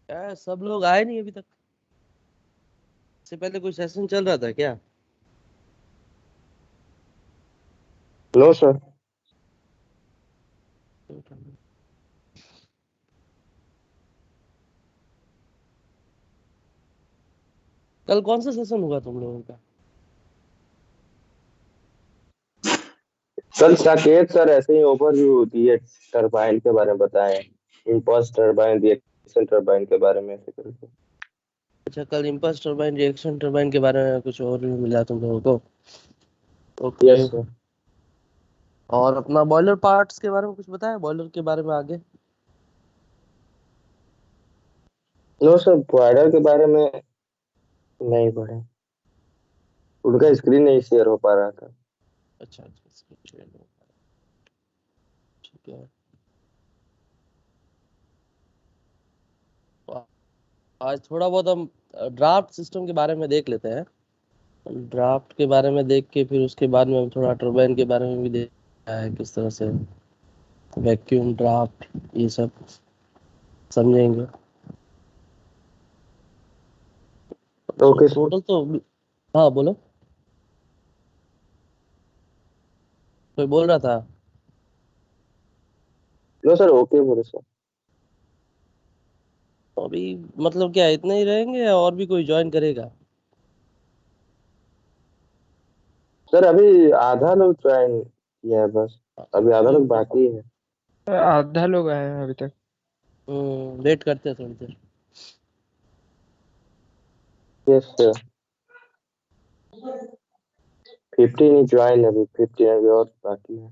क्या सब लोग आए नहीं अभी तक? इससे पहले कोई सेशन चल रहा था क्या? No sir. कल कौन सा सेशन हुआ तुम लोगों का? कल साकेत सर ऐसे ही ओवरव्यू दिए, टरबाइन के बारे में बताएं, इम्पल्स टरबाइन, रिएक्शन टरबाइन के बारे में ऐसे करके। अच्छा, कल इम्पल्स टरबाइन रिएक्शन टरबाइन के बारे में कुछ और भी मिला तुम लोगों को? ओके। Yes sir. और अपना बॉयलर पार्ट्स के बारे में कुछ बताया, बॉयलर के बारे में आगे? नो सर, बॉयलर के बारे में नहीं पढ़े, उनका स्क्रीन नहीं शेयर हो पा रहा था। अच्छा अच्छा, चलो, ठीक है। तो आज थोड़ा बहुत हम ड्राफ्ट सिस्टम के बारे में देख लेते हैं। ड्राफ्ट के बारे में देख के फिर उसके बाद में हम थोड़ा टरबाइन के बारे में भी देखा है, किस तरह से वैक्यूम ड्राफ्ट ये सब समझेंगे। Okay sir. टोटल तो, हाँ बोलो, कोई बोल रहा था? नो सर, ओके बोले सर। तो अभी मतलब क्या इतने ही रहेंगे या और भी कोई ज्वाइन करेगा? सर अभी आधा लोग ज्वाइन किया है बस, अभी आधा लोग बाकी है। आधा लोग आए हैं अभी तक। वेट करते हैं थोड़ी देर। Yes sir. 15 ही ज्वाइन, अभी 15 अभी और बाकी है।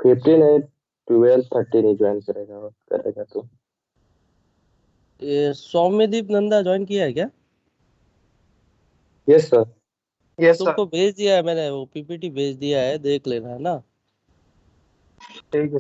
15 है, 12 13 ही ज्वाइन करेगा और करेगा तो। ये सौम्यदीप नंदा ज्वाइन किया है क्या? Yes sir. Yes sir. तुमको भेज दिया है मैंने, वो पीपीटी भेज दिया है, देख लेना है ना। ठीक है।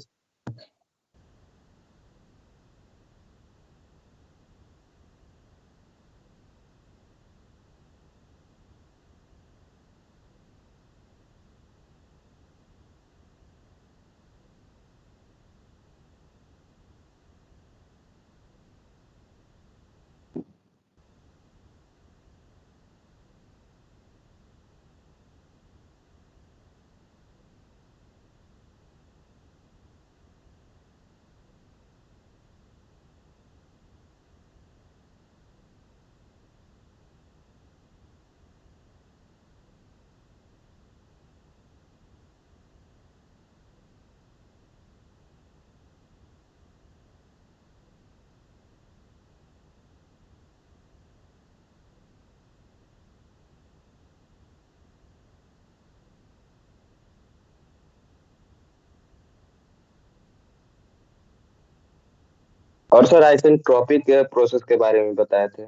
और सर आइसेंट्रोपिक के प्रोसेस के बारे में बताए थे।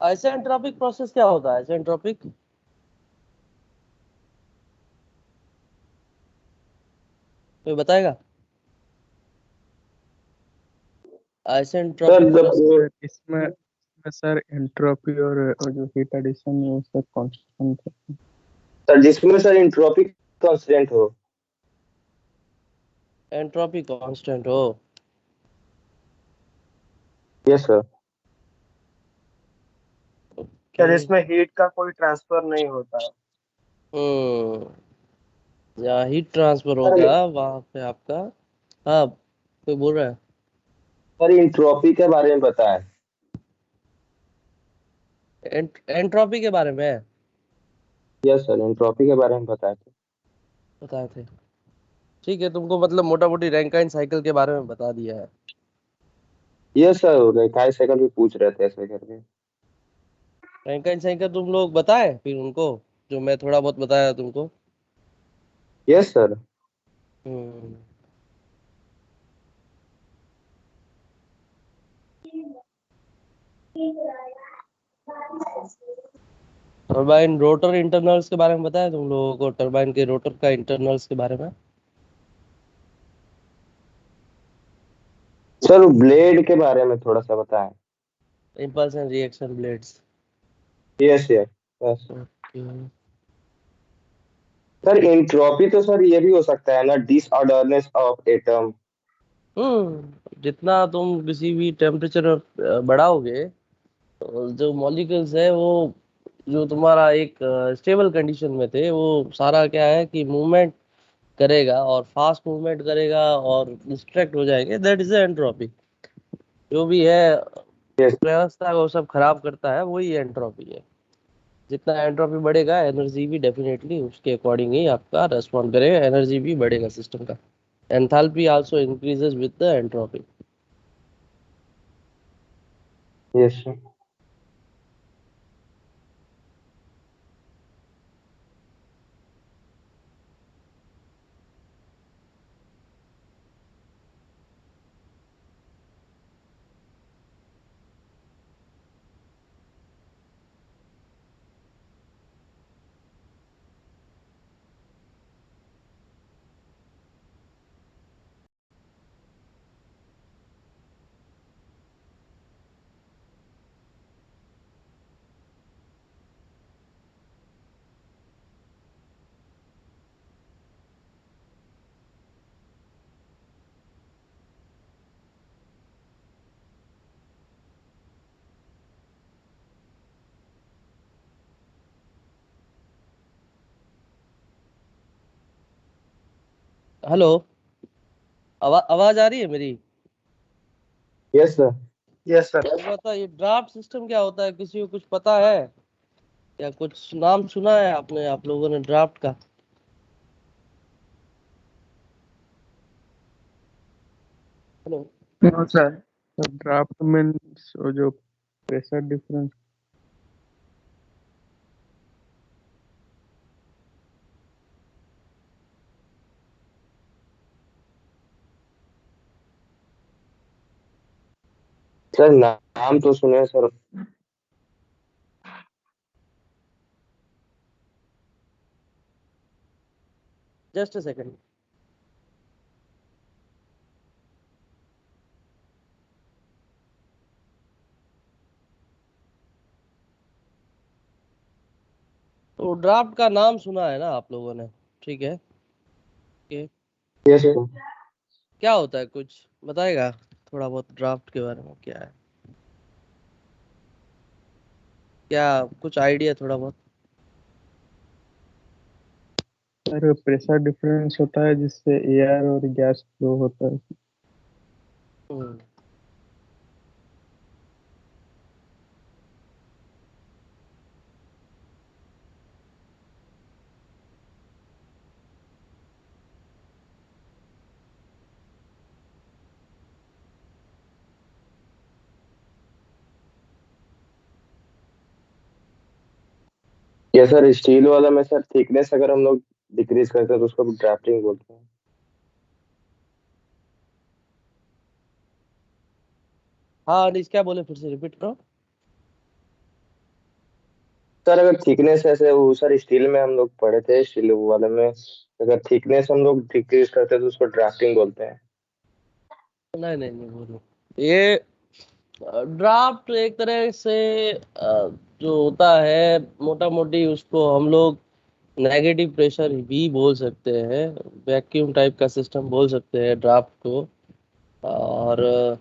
आइसेंट्रोपिक प्रोसेस क्या होता है? आइसेंट्रोपिक कोई बताएगा? सर आइसेंट्रोपिक जब प्रोसेस। सर इसमें सर एंट्रोपी और जो हीट एडिशन है वो सब कांस्टेंट है। सर जिसमें सर इंट्रोपी कांस्टेंट हो। एंट्रोपी कांस्टेंट हो। Yes sir. ओके। सर इसमें हीट का कोई ट्रांसफर नहीं होता। हम्म। जहाँ हीट ट्रांसफर सर होगा वहां पे आपका। हाँ, कोई बोल रहा है? सर इंट्रोपी के बारे में बताएं। एंट्रोपी के बारे में यस सर इंट्रोपी के बारे में बताएं। बताए थे। ठीक है, तुमको मतलब मोटा मोटी रैंकाइन साइकिल के बारे में बता दिया है। यस सर रेखाएं साइकिल भी पूछ रहे थे ऐसे करके। रैंकाइन साइकिल तुम लोग बताए फिर उनको, जो मैं थोड़ा बहुत बताया तुमको। Yes sir. Hmm. Turbine rotor internals के बारे में बताया तुम लोगों को? टरबाइन के रोटर का इंटरनल्स के बारे में। सर ब्लेड के बारे में थोड़ा सा बताएं। Impulse and reaction blades. Yes yes yes. Okay. Sir entropy तो सर ये भी हो सकता है ना, डिसऑर्डरनेस ऑफ एटम। जितना तुम किसी भी टेम्परेचर बढ़ाओगे तो जो मॉलिक्यूल्स है वो, जो तुम्हारा एक स्टेबल कंडीशन में थे, वो सारा क्या है कि मूवमेंट करेगा और फास्ट मूवमेंट करेगा और डिस्ट्रैक्ट हो जाएंगे। That is entropy. जो भी है यस। व्यवस्था को सब खराब करता है, वही एंट्रोपी है। जितना एंट्रोपी बढ़ेगा एनर्जी भी डेफिनेटली उसके अकॉर्डिंग ही आपका रेस्पॉन्ड करेगा, एनर्जी भी बढ़ेगा सिस्टम का। Enthalpy also increases with the entropy. Yes sir. Hello, आवाज आ रही है मेरी? Yes sir. Yes sir. ये बता, ये ड्राफ्ट सिस्टम क्या होता है? किसी को कुछ पता है? या कुछ नाम सुना है आपने, आप लोगों ने ड्राफ्ट का? Hello. No sir. Draft means वो जो प्रेशर डिफरेंस। सर नाम तो सुने सर। Just a second. तो ड्राफ्ट का नाम सुना है ना आप लोगों ने? ठीक है। ओके। Yes sir. क्या होता है, कुछ बताएगा थोड़ा बहुत ड्राफ्ट के बारे में? क्या है, क्या कुछ आइडिया थोड़ा बहुत? सर प्रेशर डिफरेंस होता है जिससे एयर और गैस फ्लो होता है। हम्म। यस सर स्टील वाला में सर थिकनेस अगर हम लोग डिक्रीज करते हैं तो उसको ड्राफ्टिंग बोलते हैं। हाँ अनिश, क्या बोले? फिर से रिपीट करो। सर अगर थिकनेस ऐसे वो सर स्टील में हम लोग पढ़े थे, स्टील वाले में अगर थिकनेस हम लोग डिक्रीज करते हैं तो उसको ड्राफ्टिंग बोलते हैं। नहीं नहीं नहीं, वो नहीं। ये ड्राफ्ट एक तरह से जो होता है मोटा मोटी, उसको हम लोग नेगेटिव प्रेशर भी बोल सकते हैं, वैक्यूम टाइप का सिस्टम बोल सकते हैं ड्राफ्ट को। और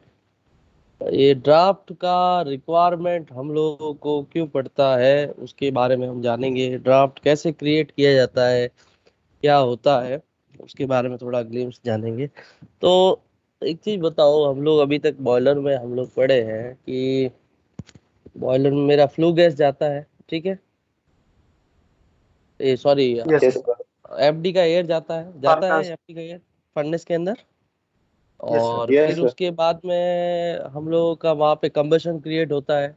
ये ड्राफ्ट का रिक्वायरमेंट हम लोगों को क्यों पड़ता है उसके बारे में हम जानेंगे। ड्राफ्ट कैसे क्रिएट किया जाता है, क्या होता है, उसके बारे में थोड़ा ग्लिम्स जानेंगे। तो एक चीज बताओ, हम लोग अभी तक बॉयलर में हम लोग पढ़े हैं कि बॉयलर में मेरा फ्लू गैस जाता है, ठीक है, ये sorry yes yes sir. Sir. FD का एयर जाता है फर्नेस। एफडी का एयर फर्नेस के अंदर। Yes sir. और यस फिर सर। उसके बाद में हम लोगों का वहाँ पे कंबशन क्रिएट होता है,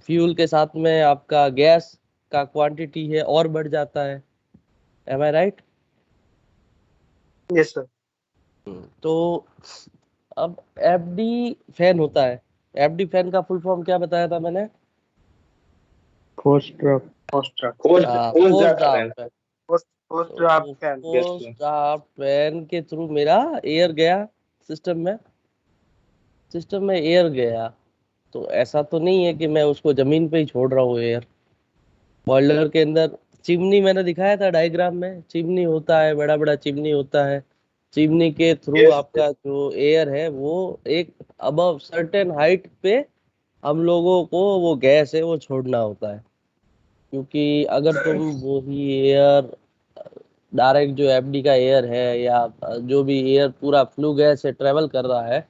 फ्यूल के साथ में आपका गैस का क्वांटिटी है और बढ़ जाता है। Am I right? Yes sir. तो अब एफडी फैन होता है, एफडी फैन का फुल फॉर्म क्या बताया था मैंने? Force drop. Post post post force draft fan. Draft fan. Post post तो draft fan. Yes force sir. Draft fan के थ्रू मेरा एयर गया सिस्टम में, एयर गया। तो ऐसा तो नहीं है कि मैं उसको जमीन पे ही छोड़ रहा हूँ एयर। बॉयलर के अंदर चिमनी मैंने दिखाया था डायग्राम में, चिमनी होता है, बड़ा बड़ा चिमनी होता है। चिमनी के थ्रू यस आपका जो एयर है वो एक अबव सर्टेन हाइट पे हम लोगों को वो गैस है वो छोड़ना होता है। क्योंकि अगर तुम वो ही एयर डायरेक्ट जो एफडी का एयर है या जो भी एयर पूरा फ्लू गैस से ट्रेवल कर रहा है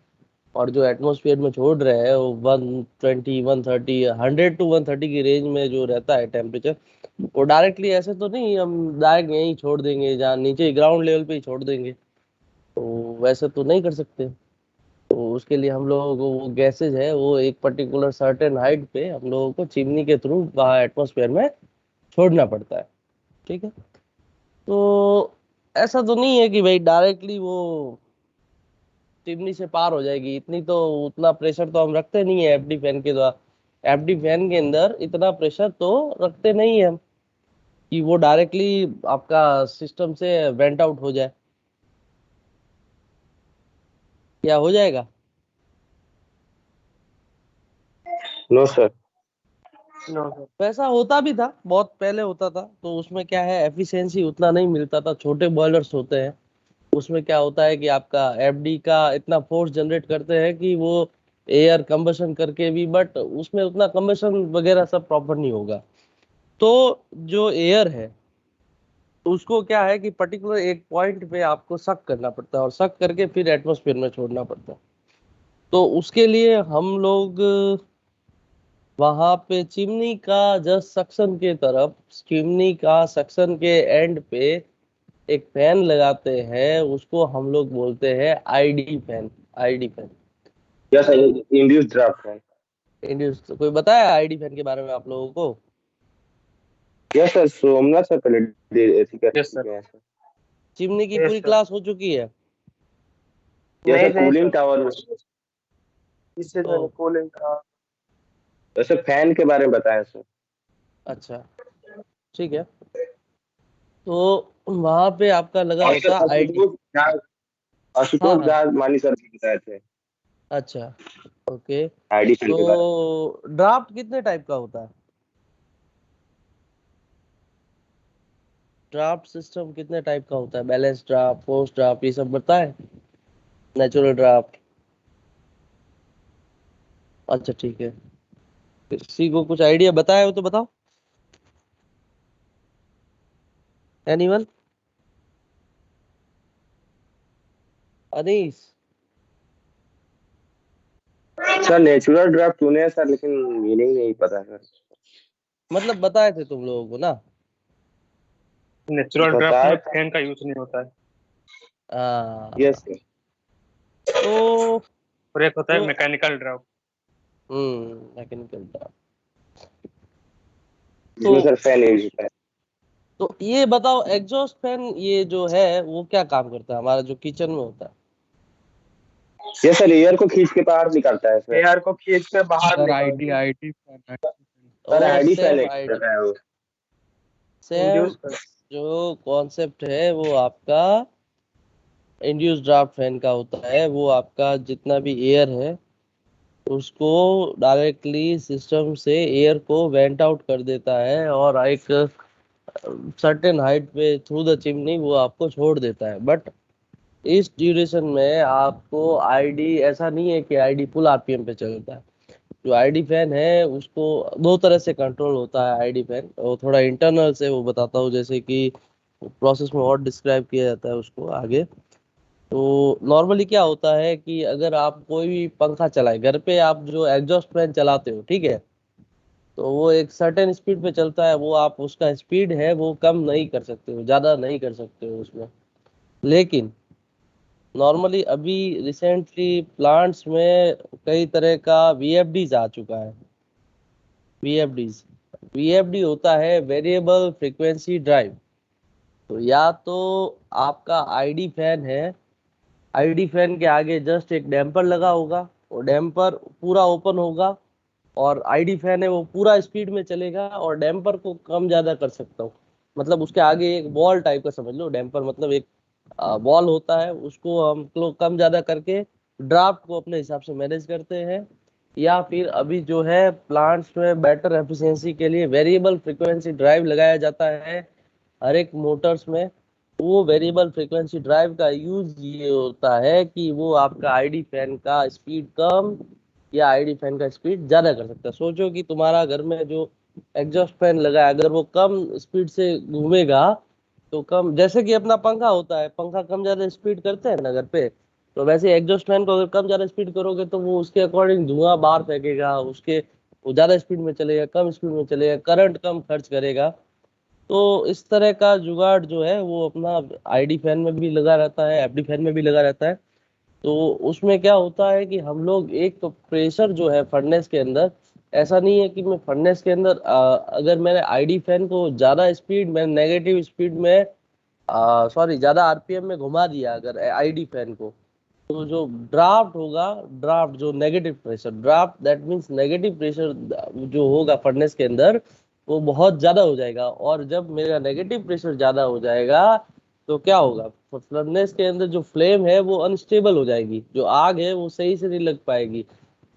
और जो एटमॉस्फेयर में छोड़ रहे हैं वो 120 130 100 to 130 की रेंज में जो रहता है टेम्परेचर, वो डायरेक्टली ऐसे तो नहीं हम डायरेक्ट यहीं छोड़ देंगे, जहाँ नीचे ग्राउंड लेवल पे ही छोड़ देंगे, तो वैसे तो नहीं कर सकते। तो उसके लिए हम लोगों को वो गैसेज है वो एक पर्टिकुलर सर्टेन हाइट पे हम लोगों को चिमनी के थ्रू वहाँ एटमॉस्फेयर में छोड़ना पड़ता है, ठीक है। तो ऐसा तो नहीं है कि भाई डायरेक्टली वो चिमनी से पार हो जाएगी, इतनी तो उतना प्रेशर तो हम रखते नहीं है एफडी फैन के द्वारा। एफडी फैन के अंदर इतना प्रेशर तो रखते नहीं है हम कि वो डायरेक्टली आपका सिस्टम से वेंट आउट हो जाए। क्या हो जाएगा? No sir. No sir. वैसा होता भी था, बहुत पहले होता था, तो उसमें क्या है एफिशिएंसी उतना नहीं मिलता था, छोटे बॉयलर्स होते हैं। उसमें क्या होता है कि आपका एफडी का इतना फोर्स जनरेट करते हैं कि वो एयर कंबशन करके भी, बट उसमें उतना कंबशन वगैरह सब प्रॉपर नहीं होगा। तो जो एयर है उसको क्या है कि पर्टिकुलर एक पॉइंट पे आपको सक करना पड़ता है और सक करके फिर एटमॉस्फेयर में छोड़ना पड़ता है। तो उसके लिए हम लोग वहां पे चिमनी का जस्ट सक्शन के तरफ, चिमनी का सक्शन के एंड पे एक फैन लगाते हैं, उसको हम लोग बोलते हैं ID fan. ID fan, yes sir. Induce draft fan. Induce. कोई बताया आईडी फैन के बारे में आप लोगों को? यस सर, सोमनाथ सर पहले ऐसी कर यस चुके सर। हैं सर। चिमनी की यस पूरी सर। क्लास हो चुकी है। यस नहीं सर, नहीं कूलिंग सर, टावर में। इससे तो जो कूलिंग का। वैसे फैन के बारे में बताएं सर। अच्छा, ठीक है। तो वहां पे आपका लगा और होता सर आईडी। हाँ आशुतोष हाँ, दास मानी सर भी बताए थे अच्छा, ओके। आईडी फैन के बारे में। तो ड्राफ्ट कितने टाइप का होता है? ड्राफ्ट सिस्टम कितने टाइप का होता है? बैलेंस ड्राफ्ट, फोर्स ड्राफ्ट, ये सब बताए? Natural draft? अच्छा ठीक है, किसी को कुछ आइडिया बताया हो तो बताओ। Anyone? Anees? Sir natural draft सुने हैं सर, लेकिन मीनिंग नहीं पता सर। मतलब बताए थे तुम लोगों को ना? नेचुरल ड्राफ्ट बताए। में फैन का यूज नहीं होता है, यस हाँ। सर। तो और एक होता है जो मैकेनिकल ड्राफ्ट। Mechanical draft. तो जिसमें सर फैन यूज होता है। ये बताओ, एग्जॉस्ट फैन ये जो है वो क्या काम करता है हमारा जो किचन में होता है? यस सर, एयर को खींच के बाहर निकालता है सर। एयर को खींच के बाहर सर निकालता आईटी है। IT fan. सर और आईडी फैन सेम आईडी है वो। सेम इंड्यूस कर जो कॉन्सेप्ट है वो आपका इंड्यूस ड्राफ्ट फैन का होता है। वो आपका जितना भी एयर है उसको डायरेक्टली सिस्टम से एयर को वेंट आउट कर देता है और एक सर्टेन हाइट पे थ्रू द चिमनी वो आपको छोड़ देता है। बट इस ड्यूरेशन में आपको आईडी ऐसा नहीं है कि आईडी फुल आरपीएम पे चलता है। जो आईडी फैन है उसको दो तरह से कंट्रोल होता है। आईडी फैन वो थोड़ा इंटरनल से वो बताता हूँ, जैसे कि प्रोसेस में और डिस्क्राइब किया जाता है उसको आगे। तो नॉर्मली क्या होता है कि अगर आप कोई भी पंखा चलाए घर पे, आप जो एग्जॉस्ट फैन चलाते हो, ठीक है, तो वो एक सर्टेन स्पीड पे चलता है। वो आप उसका स्पीड है वो कम नहीं कर सकते हो, ज्यादा नहीं कर सकते हो उसमें। लेकिन नॉर्मली अभी रिसेंटली प्लांट्स में कई तरह का वीएफडीज आ चुका है। वीएफडीज वीएफडी होता है वेरिएबल फ्रीक्वेंसी ड्राइव। तो या तो आपका आईडी फैन है, आईडी फैन के आगे जस्ट एक डैम्पर लगा होगा, वो डैम्पर पूरा ओपन होगा, और आईडी फैन है वो पूरा स्पीड में चलेगा और डैम्पर को कम ज्यादा कर सकता हूँ। मतलब उसके आगे एक बॉल टाइप का समझ लो, डैम्पर मतलब एक बॉल होता है, उसको हम लोग कम ज्यादा करके ड्राफ्ट को अपने हिसाब से मैनेज करते हैं। या फिर अभी जो है प्लांट्स में बेटर एफिशिएंसी के लिए वेरिएबल फ्रीक्वेंसी ड्राइव लगाया जाता है हर एक मोटर्स में। वो वेरिएबल फ्रीक्वेंसी ड्राइव का यूज ये होता है कि वो आपका आईडी फैन का स्पीड कम या आईडी फैन का स्पीड ज्यादा कर सकता है। सोचो कि तुम्हारा घर में जो एग्जॉस्ट फैन लगा है अगर वो कम स्पीड से घूमेगा, तो कम, जैसे कि अपना पंखा होता है, पंखा कम ज्यादा स्पीड करते हैं ना घर पे, तो वैसे एग्जॉस्ट फैन को अगर कम ज्यादा स्पीड करोगे तो वो उसके अकॉर्डिंग धुआं बाहर फेंकेगा, उसके वो ज्यादा स्पीड में चलेगा, कम स्पीड में चलेगा, करंट कम खर्च करेगा। तो इस तरह का जुगाड़ जो है वो अपना आईडी फैन में भी लगा रहता है, एफडी फैन में भी लगा रहता है। तो उसमें क्या होता है कि हम लोग एक तो प्रेशर जो है फर्नेस के अंदर, ऐसा नहीं है कि मैं फर्नेस के अंदर अगर मैंने आईडी फैन को ज्यादा स्पीड में नेगेटिव स्पीड में सॉरी ज्यादा आरपीएम में घुमा दिया अगर आईडी फैन को, तो जो ड्राफ्ट होगा, ड्राफ्ट जो negative pressure, draft that means negative pressure जो होगा फर्नेस के अंदर वो बहुत ज्यादा हो जाएगा। और जब मेरा नेगेटिव प्रेशर ज्यादा हो जाएगा तो क्या होगा, फर्नेस के अंदर जो फ्लेम है वो अनस्टेबल हो जाएगी, जो आग है वो सही से नहीं लग पाएगी।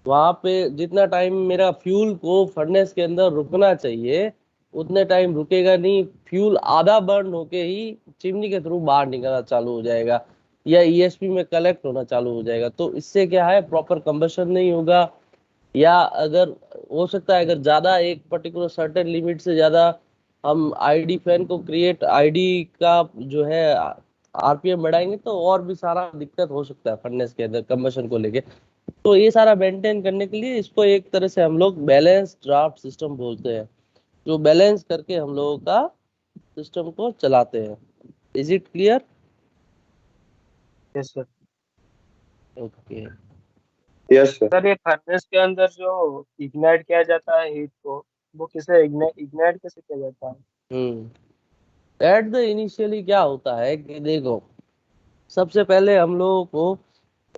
वहां पे जितना टाइम मेरा फ्यूल को फर्नेस के अंदर रुकना चाहिए उतने टाइम रुकेगा नहीं, फ्यूल आधा बर्न होके ही चिमनी के थ्रू बाहर निकलना चालू हो जाएगा या ईएसपी में कलेक्ट होना चालू हो जाएगा। तो इससे क्या है, प्रॉपर कंबशन नहीं होगा। या अगर हो सकता है अगर ज्यादा एक पर्टिकुलर सर्टेन लिमिट से ज्यादा हम आईडी फैन को क्रिएट आईडी का जो है आरपीएम बढ़ाएंगे तो और भी सारा दिक्कत हो सकता है फर्नेस के अंदर कंबशन को लेके। तो ये सारा मेंटेन करने के लिए इसको एक तरह से हम लोग बैलेंस ड्राफ्ट सिस्टम बोलते हैं, जो बैलेंस करके हम लोगों का सिस्टम को चलाते हैं। Is it clear? Yes sir. Okay. Yes sir. Sir ये फर्नेस के अंदर जो इग्नाइट किया जाता है हीट को, वो किसे इग्नाइट कैसे किया जाता है? एट द इनिशियली क्या होता है कि देखो, सबसे पहले हम लोगों को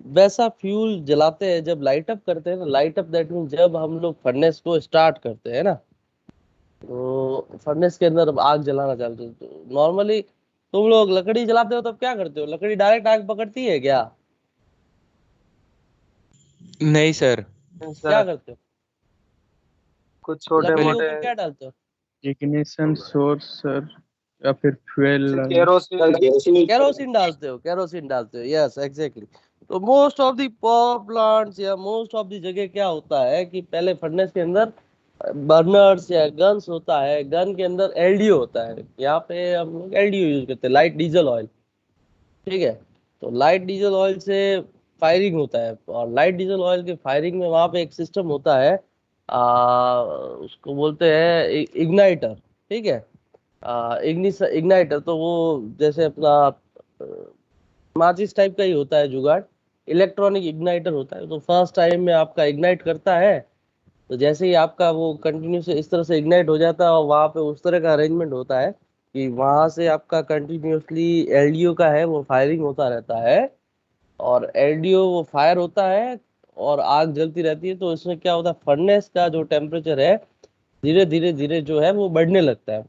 वैसा फ्यूल जलाते हैं जब लाइट अप करते हैं ना, लाइट अप दैट मीन जब हम लोग फर्नेस को स्टार्ट करते हैं ना, तो फर्नेस के अंदर आग जलाना चालते हैं। तो नॉर्मली तुम लोग लकड़ी जलाते हो तब क्या करते हो, लकड़ी डायरेक्ट आग पकड़ती है क्या? नहीं सर। क्या सर करते हो, कुछ छोटे लकड़ी के मोटे ऊपर क्या डालते हो? इग्निशन सोर्स सर, या फिर fuel kerosene sir kerosene kerosene डालते हो, केरोसिन डालते हो, यस एग्जैक्टली। तो most of the power plants या मोस्ट ऑफ द जगह क्या होता है कि पहले फर्नेस के अंदर बर्नर्स या गन्स होता है, गन के अंदर एलडीओ होता है। यहाँ पे हम लोग एलडीओ यूज करते हैं, लाइट डीजल ऑयल, ठीक है। तो लाइट डीजल ऑयल से फायरिंग होता है, और लाइट डीजल ऑयल के फायरिंग में वहां पे एक सिस्टम होता है, उसको बोलते हैं इग्नाइटर, ठीक है। इग्नाइटर तो वो जैसे अपना माचिस टाइप का ही होता है जुगाड़, इलेक्ट्रॉनिक इग्नाइटर होता है। तो फर्स्ट टाइम में आपका इग्नाइट करता है, तो जैसे ही आपका वो कंटिन्यू से इस तरह से इग्नाइट हो जाता है और वहाँ पे उस तरह का अरेंजमेंट होता है कि वहां से आपका कंटिन्यूअसली एलडीओ का है वो फायरिंग होता रहता है, और एलडीओ वो फायर होता है और आग जलती रहती है। तो इसमें क्या होता है, फर्नेस का जो टेम्परेचर है धीरे धीरे धीरे जो है वो बढ़ने लगता है।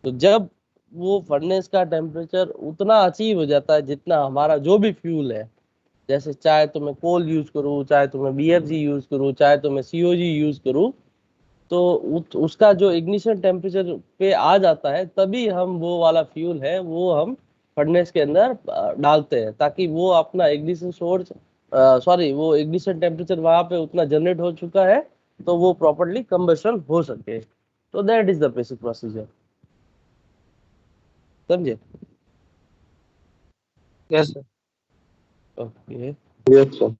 तो जब वो फर्नेस का टेम्परेचर उतना अचीव हो जाता है जितना हमारा जो भी फ्यूल है, जैसे चाहे तो मैं कोल यूज करूँ, चाहे तो मैं बीएफजी यूज करूँ, चाहे तो मैं सीओजी यूज करूँ, तो उसका जो इग्निशन टेम्परेचर पे आ जाता है तभी हम वो वाला फ्यूल है वो हम फर्नेस के अंदर डालते हैं, ताकि वो अपना इग्निशन सोर्स, सॉरी, वो इग्निशन टेम्परेचर वहां पे उतना जनरेट हो चुका है तो वो प्रॉपरली कंबशन हो सके। तो that is the basic procedure. समझे? Yes sir. Okay. Yes sir.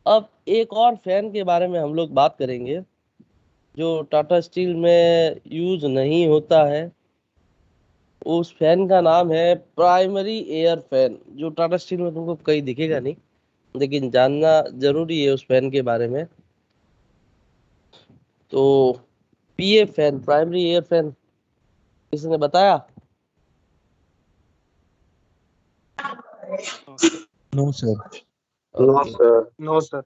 अब एक और फैन के बारे में हम लोग बात करेंगे जो टाटा स्टील में यूज नहीं होता है। उस फैन का नाम है प्राइमरी एयर फैन, जो टाटा स्टील में तुमको कहीं दिखेगा नहीं, लेकिन जानना जरूरी है उस फैन के बारे में। तो PA fan, primary air fan, किसी ने बताया? No sir. No okay, sir. No sir.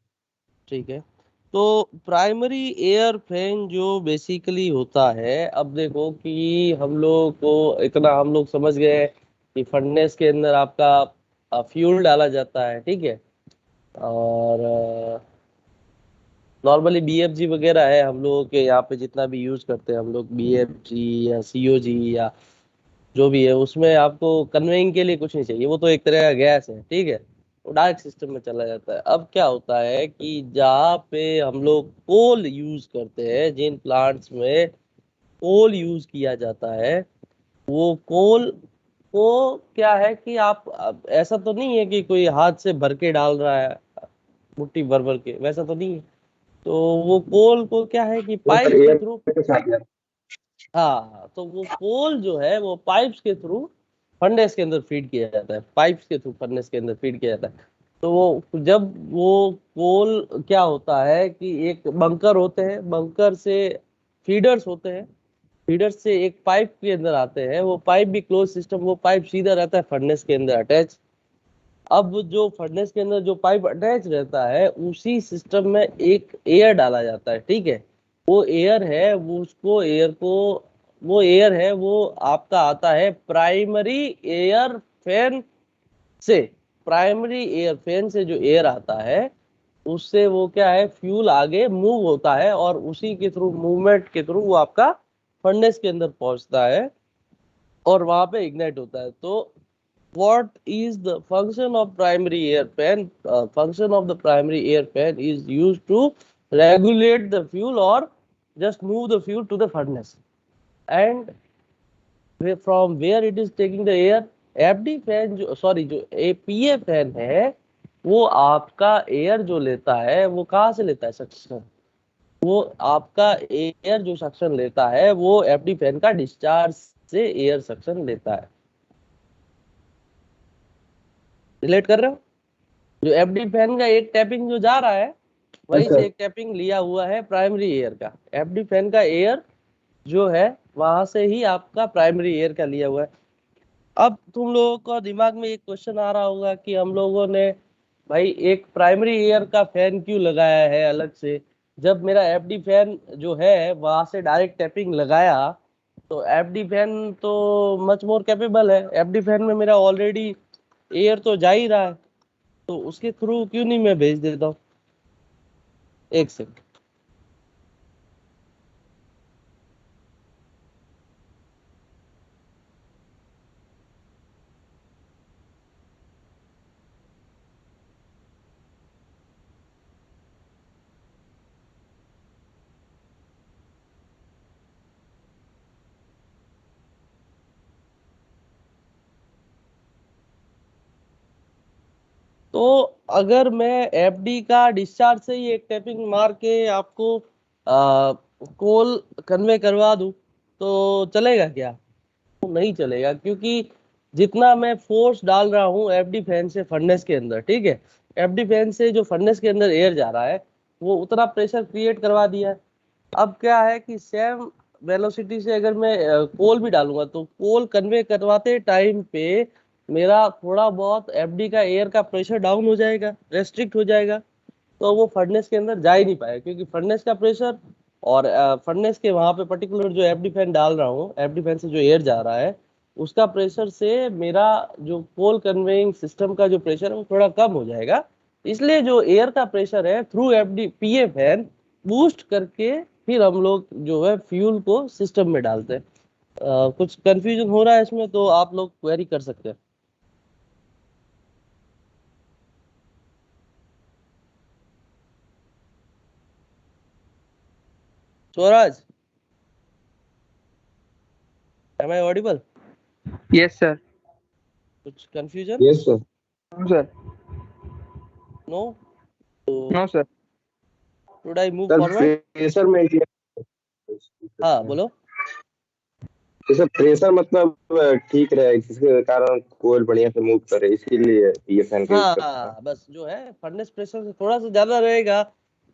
ठीक है। तो प्राइमरी एयर फैन जो बेसिकली होता है, अब देखो कि हम लोग को इतना हम लोग समझ गए कि फर्नेस के अंदर आपका फ्यूल डाला जाता है, ठीक है, और नॉर्मली बीएफजी वगैरह है हम लोगों के यहाँ पे जितना भी यूज करते हैं हम लोग, बीएफजी या सीओजी या जो भी है, उसमें आपको कन्वेइंग के लिए कुछ नहीं चाहिए, वो तो एक तरह का गैस है, ठीक है, वो डायरेक्ट सिस्टम में चला जाता है। अब क्या होता है कि जहाँ पे हम लोग कोल यूज करते हैं, जिन प्लांट्स में कोल यूज किया जाता है, वो कोल को क्या है कि आप, अब ऐसा तो नहीं है कि कोई हाथ से भर के डाल रहा है मुट्ठी भर भर के, वैसा तो नहीं है। तो वो कोल को क्या है कि वो सर पाइप के एयर थ्रू, के साथ है। हाँ, तो वो कोल जो है वो पाइप्स के थ्रू फर्नेस के अंदर फीड किया जाता है, पाइप्स के थ्रू फर्नेस के अंदर फीड किया जाता है। तो वो जब वो कोल क्या होता है कि एक बंकर होते हैं, बंकर से फीडर्स होते हैं, फीडर से एक पाइप के अंदर आते हैं, वो पाइप भी क्लोज सिस्टम, वो पाइप सीधा रहता है फर्नेस के अंदर अटैच। अब जो फर्नेस के अंदर जो पाइप अटैच रहता है उसी सिस्टम में एक एयर डाला जाता है, ठीक है। वो एयर है, वो उसको एयर को, वो एयर है वो आपका आता है प्राइमरी एयर फैन से। प्राइमरी एयर फैन से जो एयर आता है उससे वो क्या है, फ्यूल आगे मूव होता है और उसी के थ्रू, मूवमेंट के थ्रू वो आपका फर्नेस के अंदर पहुंचता है और वहां पे इग्नाइट होता है। तो what is the function of primary air fan? Function of the primary air fan is used to regulate the fuel or just move the fuel to the furnace. And from where it is taking the air, FD fan जो, sorry, जो APA fan है वो आपका air जो लेता है वो कहाँ से लेता है, सक्शन। वो आपका एयर जो सक्शन लेता है वो एफडी फैन का डिस्चार्ज से एयर सक्शन लेता है। रिलेट कर रहे हो? जो एफडी फैन का एक टैपिंग जो जा रहा है वहीं से एक टैपिंग लिया हुआ है प्राइमरी एयर का। एफडी फैन का एयर जो है वहां से ही आपका प्राइमरी एयर का लिया हुआ है। अब तुम लोगों को दिमाग में एक क्वेश्चन आ रहा होगा कि हम लोगों ने भाई एक प्राइमरी एयर का फैन क्यों लगाया है अलग से, जब मेरा एफडी फैन जो है वहां से डायरेक्ट टैपिंग लगाया। तो एफडी फैन तो मच मोर कैपेबल है, एफडी फैन में मेरा ऑलरेडी एयर तो जा ही रहा है, तो उसके थ्रू क्यों नहीं मैं भेज देता हूँ। एक सेकंड। तो अगर मैं एफडी का डिस्चार्ज से ही एक टैपिंग मार के आपको कोल कन्वे करवा दूं तो चलेगा क्या? तो नहीं चलेगा, क्योंकि जितना मैं फोर्स डाल रहा हूँ एफडी फैन से फर्नेस के अंदर, ठीक है, एफडी फैन से जो फर्नेस के अंदर एयर जा रहा है वो उतना प्रेशर क्रिएट करवा दिया है। अब क्या है कि सेम वेलोसिटी से अगर मैं कोल भी डालूंगा तो कोल कन्वे करवाते टाइम पे मेरा थोड़ा बहुत एफडी का एयर का प्रेशर डाउन हो जाएगा, रेस्ट्रिक्ट हो जाएगा। तो वो फर्नेस के अंदर जा ही नहीं पाएगा, क्योंकि फर्नेस का प्रेशर और फर्नेस के वहां पे पर्टिकुलर जो एफडी फैन डाल रहा हूँ, एफडी फैन से जो एयर जा रहा है उसका प्रेशर से मेरा जो पोल कन्वेइंग सिस्टम का जो प्रेशर है वो थोड़ा कम हो जाएगा। इसलिए जो एयर का प्रेशर है थ्रू एफडी पीए फैन बूस्ट करके फिर हम लोग जो है फ्यूल को सिस्टम में डालते हैं। कुछ कंफ्यूजन हो रहा है इसमें तो आप लोग क्वेरी कर सकते हैं। Swaraj, am I audible? Yes, sir. कुछ confusion? Yes sir. No, sir. No? No, sir. Should I move sir forward? Pressure maintain. हाँ बोलो। जैसे प्रेशर मतलब ठीक रहे जिसके कारण कोयल बढ़िया से मूव करे, इसीलिए ये फैन का यूज करते हैं। हाँ बस जो है फर्नेस प्रेशर से थोड़ा सा ज्यादा रहेगा।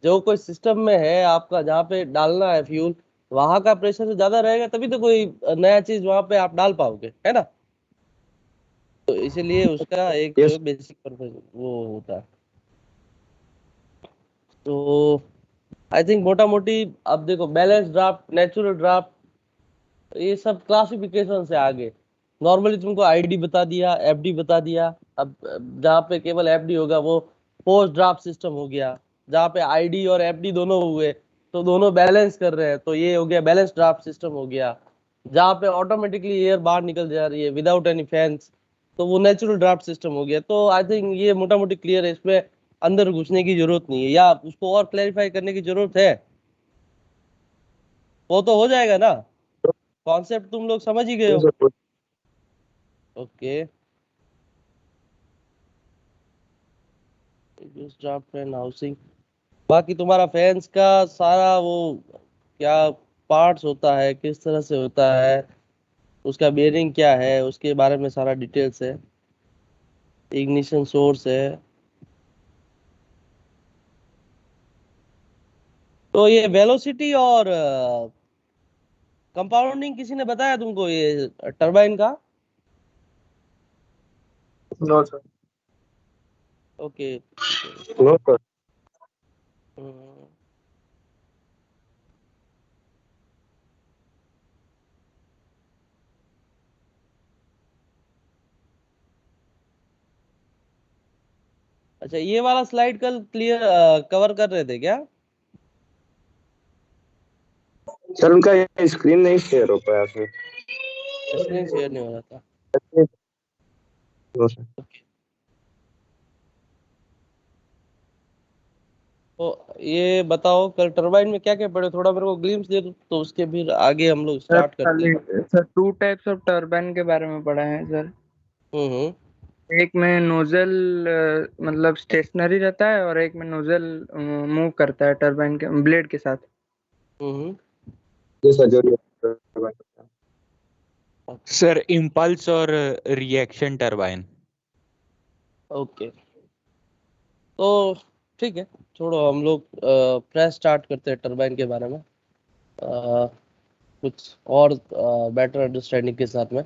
जो कोई सिस्टम में है आपका जहाँ पे डालना है फ्यूल, वहां का प्रेशर ज्यादा रहेगा तभी तो कोई नया चीज वहां पे आप डाल पाओगे, है ना? तो इसीलिए उसका एक जो यस। बेसिक पर्पज वो होता है। तो आई थिंक मोटा मोटी अब देखो, बैलेंस ड्राफ्ट, नेचुरल ड्राफ्ट, ये सब क्लासिफिकेशन से आगे। नॉर्मली तुमको आईडी बता दिया, एफडी बता दिया। अब जहाँ पे केवल एफडी होगा वो पोस्ट ड्राफ्ट सिस्टम हो गया। जहाँ पे आईडी और एफडी दोनों हुए तो दोनों बैलेंस कर रहे हैं तो ये हो गया बैलेंस ड्राफ्ट सिस्टम हो गया। जहाँ पे ऑटोमेटिकली एयर बाहर निकल जा रही है विदाउट एनी फैंस तो वो नेचुरल ड्राफ्ट सिस्टम हो गया। तो आई थिंक ये मोटा मोटी क्लियर है, इसमें अंदर घुसने की जरूरत नहीं है, या उसको और क्लैरिफाई करने की जरूरत है? वो तो हो जाएगा ना, कॉन्सेप्ट तुम लोग समझ ही गए हो। Okay, draft and housing. बाकी तुम्हारा फैंस का सारा वो क्या पार्ट्स होता है, किस तरह से होता है, उसका बेयरिंग क्या है, उसके बारे में सारा डिटेल्स है। इग्निशन सोर्स है। तो ये वेलोसिटी और कंपाउंडिंग किसी ने बताया तुमको ये टरबाइन का? No sir. Okay. No sir. अच्छा, ये वाला स्लाइड कल क्लियर कवर कर रहे थे क्या? सर उनका स्क्रीन नहीं शेयर हो पाया सर। स्क्रीन शेयर नहीं हो रहा था। No sir. तो ये बताओ कल टरबाइन में क्या क्या पढ़े, थोड़ा मेरे को ग्लिम्स दे दो तो उसके फिर आगे हम लोग सर स्टार्ट करते खाली हैं। सर 2 टाइप्स ऑफ टर्बाइन के बारे में पढ़ा है सर। हम्म। एक में नोजल मतलब स्टेशनरी रहता है और एक में नोजल मूव करता है टर्बाइन के ब्लेड के साथ। हम्म। ये सर जो सर इम्पल्स और रिएक्शन टरबाइन। ओके, तो ठीक है, छोड़ो हम लोग फ्रेश स्टार्ट करते हैं टरबाइन के बारे में कुछ और बेटर अंडरस्टैंडिंग के साथ में,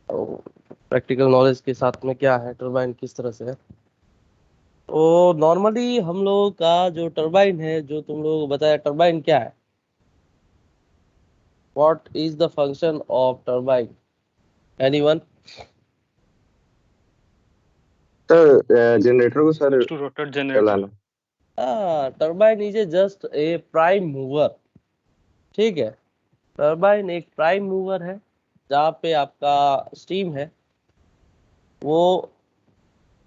प्रैक्टिकल नॉलेज के साथ में क्या है टरबाइन किस तरह से है। तो नॉर्मली हम लोगों का जो टरबाइन है, जो तुम लोगों को बताया टरबाइन क्या है, what is the function of turbine, anyone? Sir generator को सर टू रोटेट जनरेटर। चलाना। Turbine is just a prime mover. ठीक है, टरबाइन एक प्राइम मूवर है जहाँ पे आपका स्टीम है, वो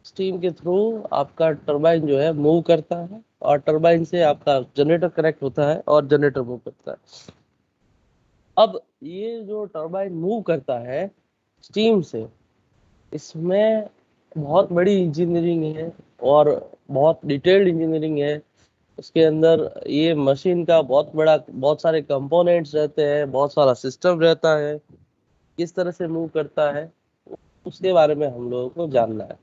स्टीम के थ्रू आपका टरबाइन जो है मूव करता है और टरबाइन से आपका जनरेटर कनेक्ट होता है और जनरेटर मूव करता है। अब ये जो टरबाइन मूव करता है स्टीम से, इसमें बहुत बड़ी इंजीनियरिंग है और बहुत डिटेल्ड इंजीनियरिंग है। उसके अंदर ये मशीन का बहुत सारे कंपोनेंट्स रहते हैं, बहुत सारा सिस्टम रहता है, किस तरह से मूव करता है उसके बारे में हम लोगों को जानना है।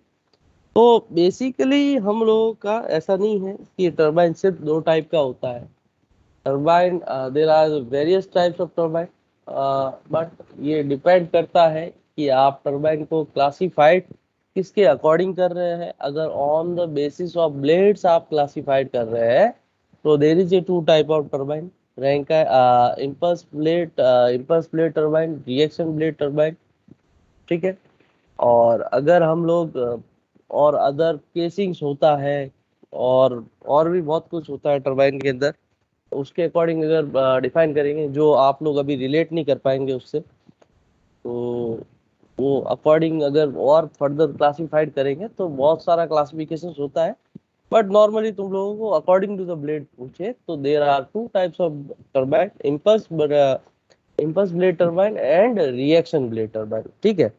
तो बेसिकली हम लोगों का ऐसा नहीं है कि टरबाइन सिर्फ दो टाइप का होता है। Turbine there are various types of turbine, but ये डिपेंड करता है कि आप टरबाइन को क्लासिफाइड किसके अकॉर्डिंग कर रहे हैं? अगर on the basis of blades आप क्लासिफाइड कर रहे हैं तो there is a two type of turbine. रैंक है impulse blade turbine, reaction blade turbine, ठीक है। और अगर हम लोग और अदर केसिंग्स होता है और भी बहुत कुछ होता है टर्बाइन के अंदर, उसके अकॉर्डिंग अगर डिफाइन करेंगे जो आप लोग अभी रिलेट नहीं कर पाएंगे उससे, तो वो अकॉर्डिंग अगर और फर्दर क्लासिफाइड करेंगे तो बहुत सारा क्लासिफिकेशन होता है। बट नॉर्मली तुम लोगों को अकॉर्डिंग टू द ब्लेड पूछे तो there are two types of turbine, impulse blade turbine and reaction blade turbine, ठीक है।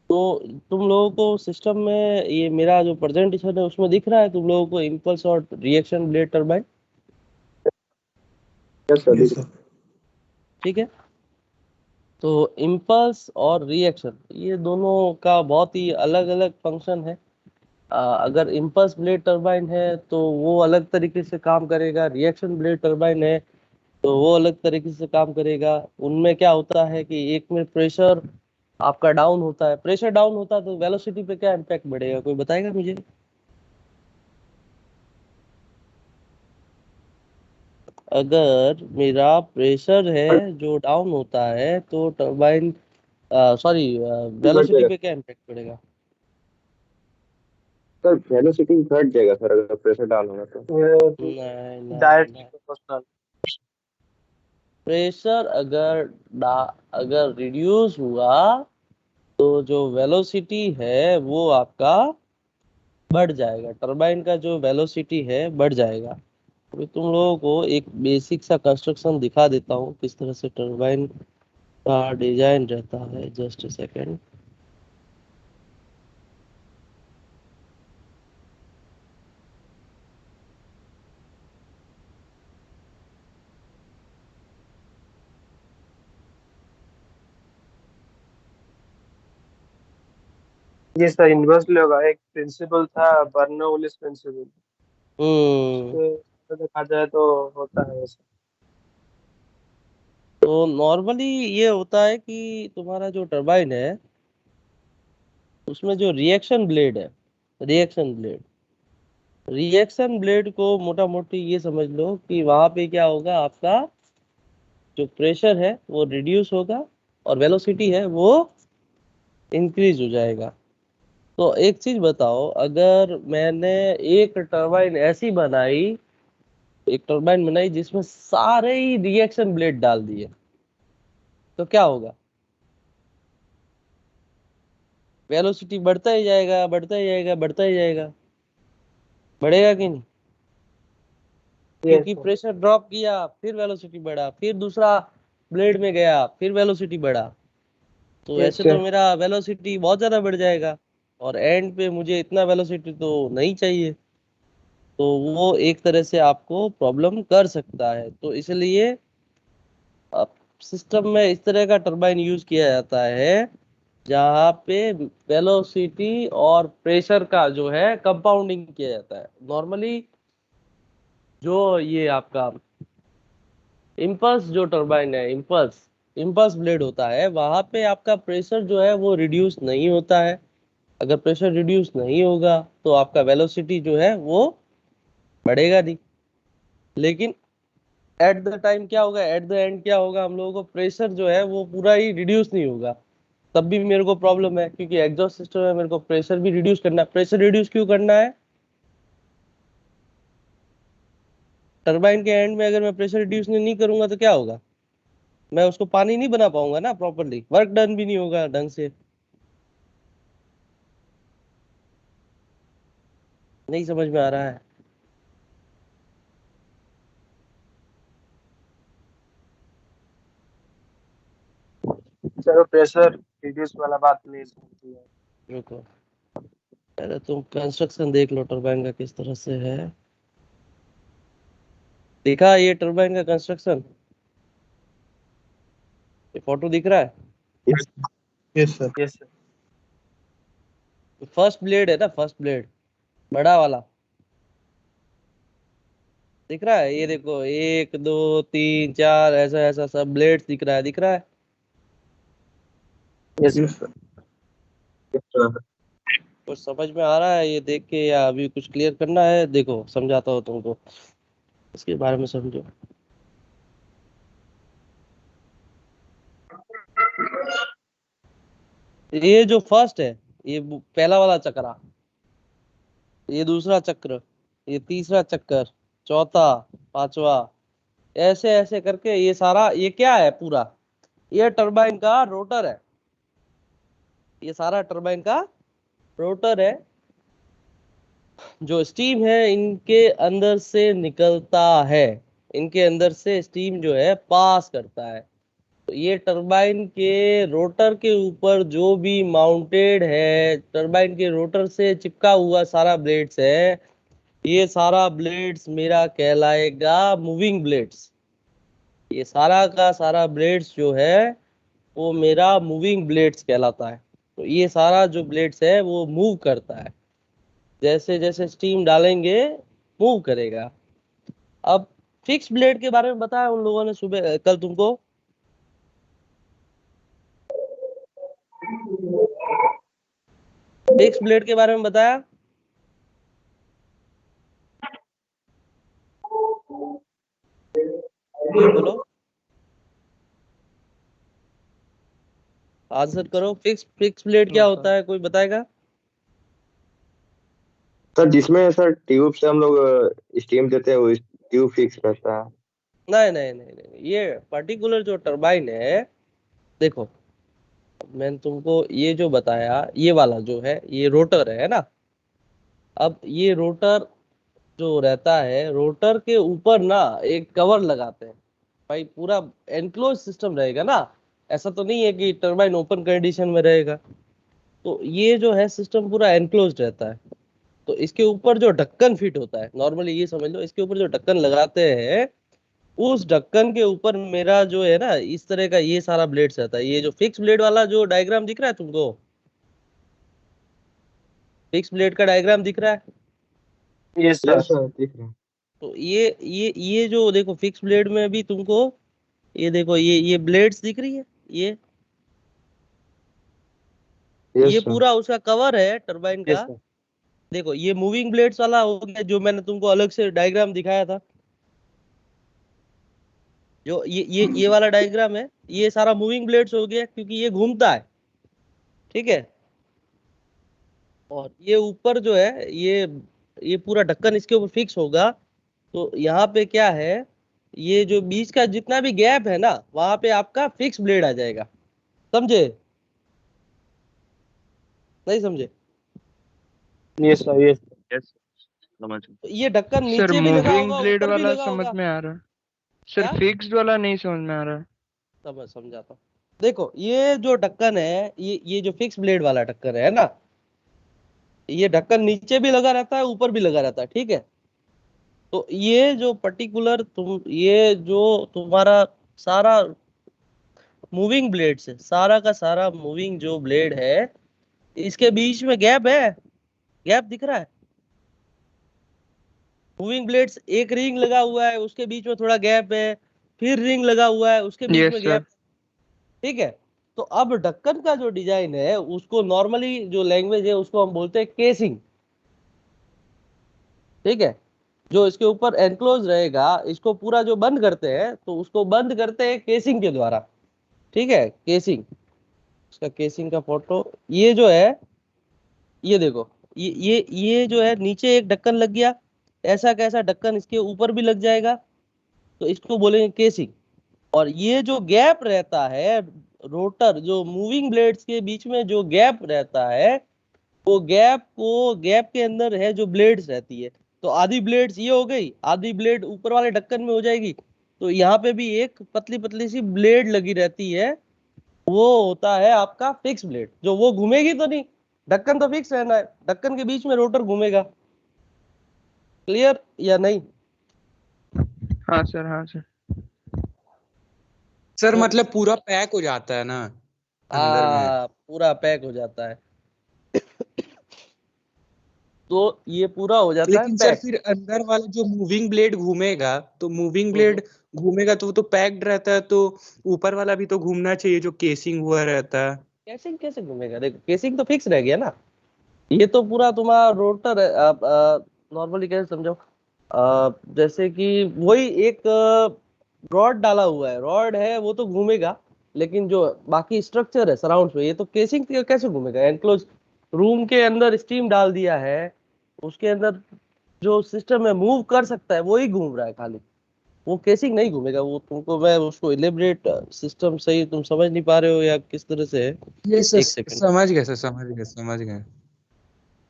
तो तुम लोगों को सिस्टम में ये मेरा जो प्रेजेंटेशन है उसमें दिख रहा है तुम लोगों को इम्पल्स और reaction blade turbine? Yes sir. ठीक है। तो इम्पल्स और रिएक्शन ये दोनों का बहुत ही अलग अलग फंक्शन है। अगर इम्पल्स ब्लेड टर्बाइन है तो वो अलग तरीके से काम करेगा, रिएक्शन ब्लेड टर्बाइन है तो वो अलग तरीके से काम करेगा। उनमें क्या होता है कि एक में प्रेशर आपका डाउन होता है, प्रेशर डाउन होता है तो वेलोसिटी पे क्या इम्पैक्ट बढ़ेगा, कोई बताएगा मुझे? अगर मेरा प्रेशर है जो डाउन होता है तो टर्बाइन सॉरी बढ़ वेलोसिटी जाएगा पे क्या इम्पैक्ट पड़ेगा? सर, वेलोसिटी घट जाएगा सर अगर प्रेशर डाउन होगा तो। नहीं नहीं डायरेक्टली नहीं, प्रोपोर्शनल। प्रेशर अगर रिड्यूस हुआ तो जो वेलोसिटी है वो आपका बढ़ जाएगा, टरबाइन का जो वेलोसिटी है बढ़ जाएगा। अभी तुम लोगों को एक बेसिक सा कंस्ट्रक्शन दिखा देता हूँ किस तरह से टरबाइन का डिजाइन रहता है, जस्ट अ सेकेंड। ये सर इन्वर्सली होगा। एक प्रिंसिपल था बर्नौलिस प्रिंसिपल, उसके देखा जाए तो होता है वैसे। तो नॉर्मली ये होता है कि तुम्हारा जो टरबाइन है उसमें जो रिएक्शन ब्लेड है, रिएक्शन ब्लेड रिएक्शन ब्लेड को मोटा मोटी ये समझ लो कि वहां पे क्या होगा, आपका जो प्रेशर है वो रिड्यूस होगा और वेलोसिटी है वो इंक्रीज हो जाएगा। तो एक चीज बताओ, अगर मैंने एक टरबाइन ऐसी बनाई, एक टरबाइन बनाई जिसमें सारे ही रिएक्शन ब्लेड डाल दिए तो क्या होगा? वेलोसिटी बढ़ता ही जाएगा, बढ़ता ही जाएगा, बढ़ता ही जाएगा, बढ़ेगा कि नहीं? ये क्योंकि प्रेशर ड्रॉप किया फिर वेलोसिटी बढ़ा, फिर दूसरा ब्लेड में गया फिर वेलोसिटी बढ़ा, तो ऐसे तो मेरा वेलोसिटी बहुत ज्यादा बढ़ जाएगा और एंड पे मुझे इतना वेलोसिटी तो नहीं चाहिए। तो वो एक तरह से आपको प्रॉब्लम कर सकता है। तो इसलिए अब सिस्टम में इस तरह का टरबाइन यूज किया जाता है जहाँ पे वेलोसिटी और प्रेशर का जो है कंपाउंडिंग किया जाता है। नॉर्मली जो ये आपका इम्पल्स जो टरबाइन है, इम्पल्स इम्पल्स ब्लेड होता है, वहां पे आपका प्रेशर जो है वो रिड्यूस नहीं होता है। अगर प्रेशर रिड्यूस नहीं होगा तो आपका वेलोसिटी जो है वो बढ़ेगा नहीं। लेकिन एट द टाइम क्या होगा, एट द एंड क्या होगा, हम लोगों को प्रेशर जो है वो पूरा ही रिड्यूस नहीं होगा, तब भी मेरे को प्रॉब्लम है क्योंकि एग्जॉस्ट सिस्टम में मेरे को प्रेशर भी रिड्यूस करना है। प्रेशर रिड्यूस क्यों करना है? टरबाइन के एंड में अगर मैं प्रेशर रिड्यूस नहीं करूंगा तो क्या होगा, मैं उसको पानी नहीं बना पाऊंगा ना प्रॉपरली, वर्क डन भी नहीं होगा ढंग से। नहीं समझ में आ रहा है? चलो प्रेशर रिड्यूस वाला बात नहीं समझती है। रुको, पहले तुम कंस्ट्रक्शन देख लो टरबाइन का किस तरह से है। दिखा ये टरबाइन का कंस्ट्रक्शन, ये फोटो दिख रहा है? Yes sir. Yes sir. First blade है ना, फर्स्ट ब्लेड बड़ा वाला दिख रहा है? ये देखो, एक दो तीन चार ऐसा ऐसा सब ब्लेड दिख रहा है, दिख रहा है? Yes sir. कुछ समझ में आ रहा है ये देख के, या अभी कुछ क्लियर करना है? देखो समझाता हूँ तुमको, इसके बारे में समझो। ये जो फर्स्ट है, ये पहला वाला चक्रा, ये दूसरा चक्र, ये तीसरा चक्कर, चौथा, पांचवा, ऐसे ऐसे करके ये सारा, ये क्या है पूरा, ये टरबाइन का रोटर है। ये सारा टरबाइन का रोटर है। जो स्टीम है इनके अंदर से निकलता है, इनके अंदर से स्टीम जो है पास करता है। तो ये टरबाइन के रोटर के ऊपर जो भी माउंटेड है, टरबाइन के रोटर से चिपका हुआ सारा ब्लेड्स है, ये सारा ब्लेड्स मेरा कहलाएगा मूविंग ब्लेड्स। ये सारा का सारा ब्लेड्स जो है वो मेरा मूविंग ब्लेड्स कहलाता है। तो ये सारा जो ब्लेड्स है वो मूव करता है, जैसे जैसे स्टीम डालेंगे मूव करेगा। अब फिक्स ब्लेड के बारे में बताया उन लोगों ने सुबह कल तुमको। फिक्स ब्लेड के बारे में बताया? ये बोलो, आंसर करो। फिक्स ब्लेड क्या होता है, कोई बताएगा? सर जिसमें सर ट्यूब से हम लोग स्टीम देते हैं वो ट्यूब फिक्स रहता है। नहीं नहीं नहीं नहीं, ये पर्टिकुलर जो टरबाइन है, देखो मैंने तुमको ये जो बताया, ये वाला जो है ये रोटर है ना। अब ये रोटर जो रहता है, रोटर के ऊपर ना एक कवर लगाते हैं भाई, पूरा एनक्लोज सिस्टम रहेगा ना। ऐसा तो नहीं है कि टरबाइन ओपन कंडीशन में रहेगा। तो ये जो है सिस्टम पूरा एनक्लोज रहता है। तो इसके ऊपर जो ढक्कन फिट होता है, नॉर्मली ये समझ लो, इसके ऊपर जो ढक्कन लगाते हैं, उस ढक्कन के ऊपर मेरा जो है ना इस तरह का ये सारा ब्लेड्स रहता है। ये जो फिक्स ब्लेड वाला जो डायग्राम दिख रहा है तुमको, फिक्स ब्लेड का डायग्राम दिख रहा है? Yes yes sir. सर दिख रहा है। तो ये जो देखो फिक्स ब्लेड में भी तुमको, ये देखो ये ब्लेड्स दिख रही है, यस ये सर। पूरा उसका कवर है टरबाइन यस का। सर। देखो ये मूविंग ब्लेड्स वाला हो गया, जो मैंने तुमको अलग से डायग्राम दिखाया था। जो ये वाला डायग्राम है, ये सारा मूविंग ब्लेड्स हो गया, क्योंकि ये घूमता है। ठीक है। और ये ऊपर जो है ये पूरा ढक्कन इसके ऊपर फिक्स होगा। तो यहाँ पे क्या है, ये जो बीच का जितना भी गैप है ना, वहां पे आपका फिक्स ब्लेड आ जाएगा। समझे? नहीं समझे? Yes sir. यस यस समझ गया। तो ये ढक्कन सर नीचे भी लगा मूविंग होगा, ब्लेड ऊपर भी वाला लगा समझ होगा। में आ रहा है सर, क्या? फिक्स्ड वाला नहीं समझ में आ रहा है। तब मैं समझाता हूँ। देखो ये जो ढक्कन है, ये जो फिक्स ब्लेड वाला ढक्कन है ना, ये ढक्कन नीचे भी लगा रहता है, ऊपर भी लगा रहता है। ठीक है। तो ये जो पर्टिकुलर ये जो तुम्हारा सारा मूविंग ब्लेड्स है, सारा का सारा मूविंग जो ब्लेड है, इसके बीच में गैप है, गैप दिख रहा है। मूविंग ब्लेड्स, एक रिंग लगा हुआ है, उसके बीच में थोड़ा गैप है, फिर रिंग लगा हुआ है, उसके बीच यस में सर। गैप। ठीक है। तो अब ढक्कन का जो डिजाइन है, उसको नॉर्मली जो लैंग्वेज है उसको हम बोलते हैं केसिंग। ठीक है। जो इसके ऊपर एनक्लोज रहेगा, इसको पूरा जो बंद करते हैं, तो उसको बंद करते हैं केसिंग के द्वारा। ठीक है। केसिंग, इसका केसिंग का फोटो ये जो है, ये देखो, ये जो है नीचे एक ढक्कन लग गया, ऐसा कैसा ढक्कन इसके ऊपर भी लग जाएगा, तो इसको बोलेंगे केसिंग। और ये जो गैप रहता है, रोटर जो मूविंग ब्लेड्स के बीच में जो गैप रहता है, वो गैप के अंदर है जो ब्लेड्स रहती है। तो आधी ब्लेड्स ये हो गई, आधी ब्लेड ऊपर वाले ढक्कन में हो जाएगी। तो यहाँ पे भी एक पतली पतली सी ब्लेड लगी रहती है, वो होता है आपका फिक्स ब्लेड। जो वो घूमेगी तो नहीं, ढक्कन तो फिक्स रहना है, ढक्कन के बीच में रोटर घूमेगा। क्लियर या नहीं? हाँ सर, हाँ सर। सर तो मतलब पूरा पैक हो जाता है ना अंदर में। पूरा पैक हो जाता है। तो ये पूरा हो जाता है लेकिन सर पैक। फिर अंदर वाला जो मूविंग ब्लेड घूमेगा, तो मूविंग ब्लेड घूमेगा तो वो तो पैक्ड रहता है, तो ऊपर वाला भी तो घूमना चाहिए जो केसिंग हुआ रहता है। केसिंग कैसे घूमेगा? देखो केसिंग तो फिक्स रह गया ना। ये तो पूरा तुम्हारा रोटर है। आप नॉर्मली कैसे समझो, जैसे कि वही एक रॉड डाला हुआ है, रॉड है वो तो घूमेगा, लेकिन जो बाकी स्ट्रक्चर है सराउंड में, ये तो केसिंग कैसे घूमेगा? एनक्लोज रूम के अंदर स्टीम डाल दिया है, उसके अंदर जो सिस्टम है मूव कर सकता है वही घूम रहा है खाली, वो केसिंग नहीं घूमेगा। वो तुमको मैं उसको इलेबरेट सिस्टम सही तुम समझ नहीं पा रहे हो या किस तरह से है। ये एक सेकंड, समझ गए सर, समझ गए, समझ गए।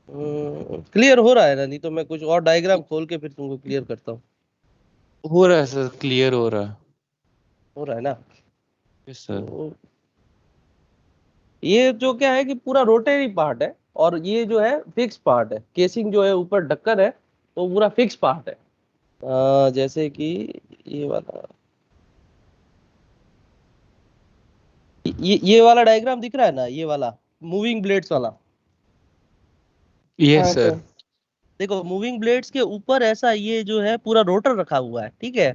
क्लियर हो रहा है ना? नहीं तो मैं कुछ और डायग्राम खोल के फिर तुमको क्लियर करता हूँ। हो रहा है सर, क्लियर हो रहा है। हो रहा है ना? Yes sir. तो ये जो क्या है कि पूरा रोटेरी पार्ट है, और ये जो है फिक्स पार्ट है। केसिंग जो है ऊपर ढक्कन है, तो पूरा फिक्स पार्ट है। जैसे कि ये वाला, ये वाला डायग्राम दिख रहा है ना, ये वाला मूविंग ब्लेड्स वाला। यस हाँ सर। सर। देखो मूविंग ब्लेड्स के ऊपर ऐसा ये जो है पूरा रोटर रखा हुआ है, ठीक है?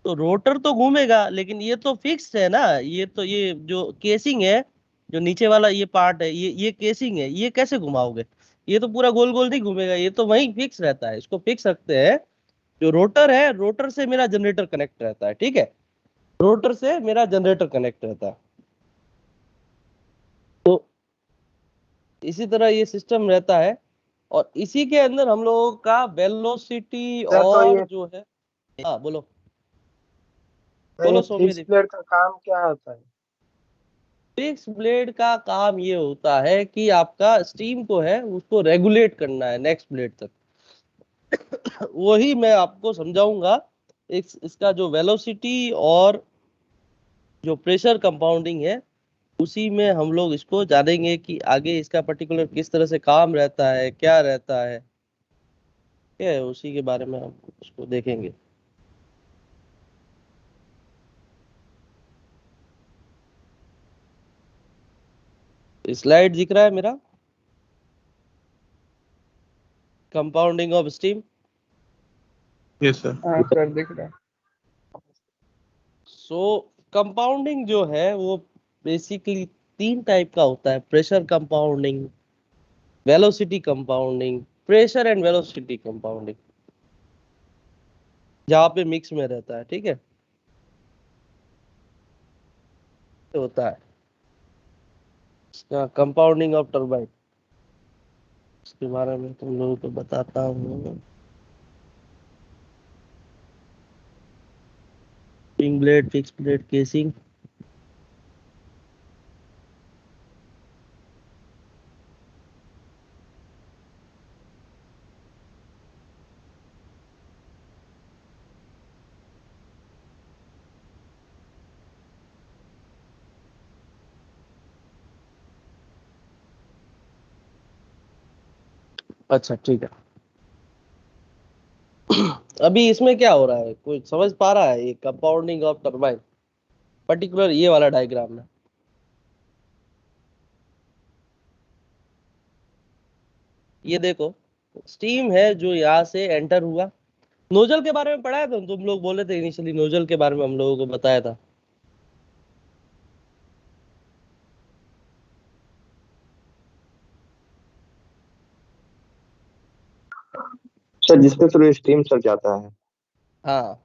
तो रोटर तो घूमेगा, लेकिन ये तो फिक्स है ना। ये तो ये जो केसिंग है, जो नीचे वाला ये पार्ट है, ये केसिंग है, ये कैसे घुमाओगे? ये तो पूरा गोल गोल नहीं घूमेगा, ये तो वहीं फिक्स रहता है। इसको फिक्स रखते हैं। जो रोटर है, रोटर से मेरा जनरेटर कनेक्ट रहता है, ठीक है? रोटर से मेरा जनरेटर कनेक्ट रहता है। तो इसी तरह ये सिस्टम रहता है, और इसी के अंदर हम लोगों का वेलोसिटी सर तो और ये जो है, हाँ बोलो बोलो फिक्स सौम्य। प्लेट का काम क्या होता है? फिक्स ब्लेड का काम ये होता है कि आपका स्टीम को है उसको रेगुलेट करना है नेक्स्ट ब्लेड तक। वही मैं आपको समझाऊंगा। इसका जो वेलोसिटी और जो प्रेशर कंपाउंडिंग है, उसी में हम लोग इसको जानेंगे कि आगे इसका पर्टिकुलर किस तरह से काम रहता है, क्या रहता है, ठीक है? उसी के बारे में हम उसको देखेंगे। स्लाइड दिख रहा है मेरा? Compounding of steam. Yes sir. हाँ सर दिख रहा है। सो कंपाउंडिंग जो है वो बेसिकली तीन टाइप का होता है: pressure compounding, velocity compounding, pressure and velocity compounding, जहाँ पे मिक्स में रहता है, ठीक है? तो होता है इसका कंपाउंडिंग ऑफ टरबाइन। इसके बारे में तुम लोगों को बताता हूँ। Spring blade, fix blade, casing. अच्छा ठीक है। अभी इसमें क्या हो रहा है, कोई समझ पा रहा है? ये कंपाउंडिंग ऑफ टरबाइन, पर्टिकुलर ये वाला डायग्राम में। ये देखो, स्टीम है जो यहाँ से एंटर हुआ। नोजल के बारे में पढ़ा है? तुम लोग बोले थे इनिशियली, नोजल के बारे में हम लोगों को बताया था। सर जिसके थ्रू स्टीम सर जाता है। हाँ,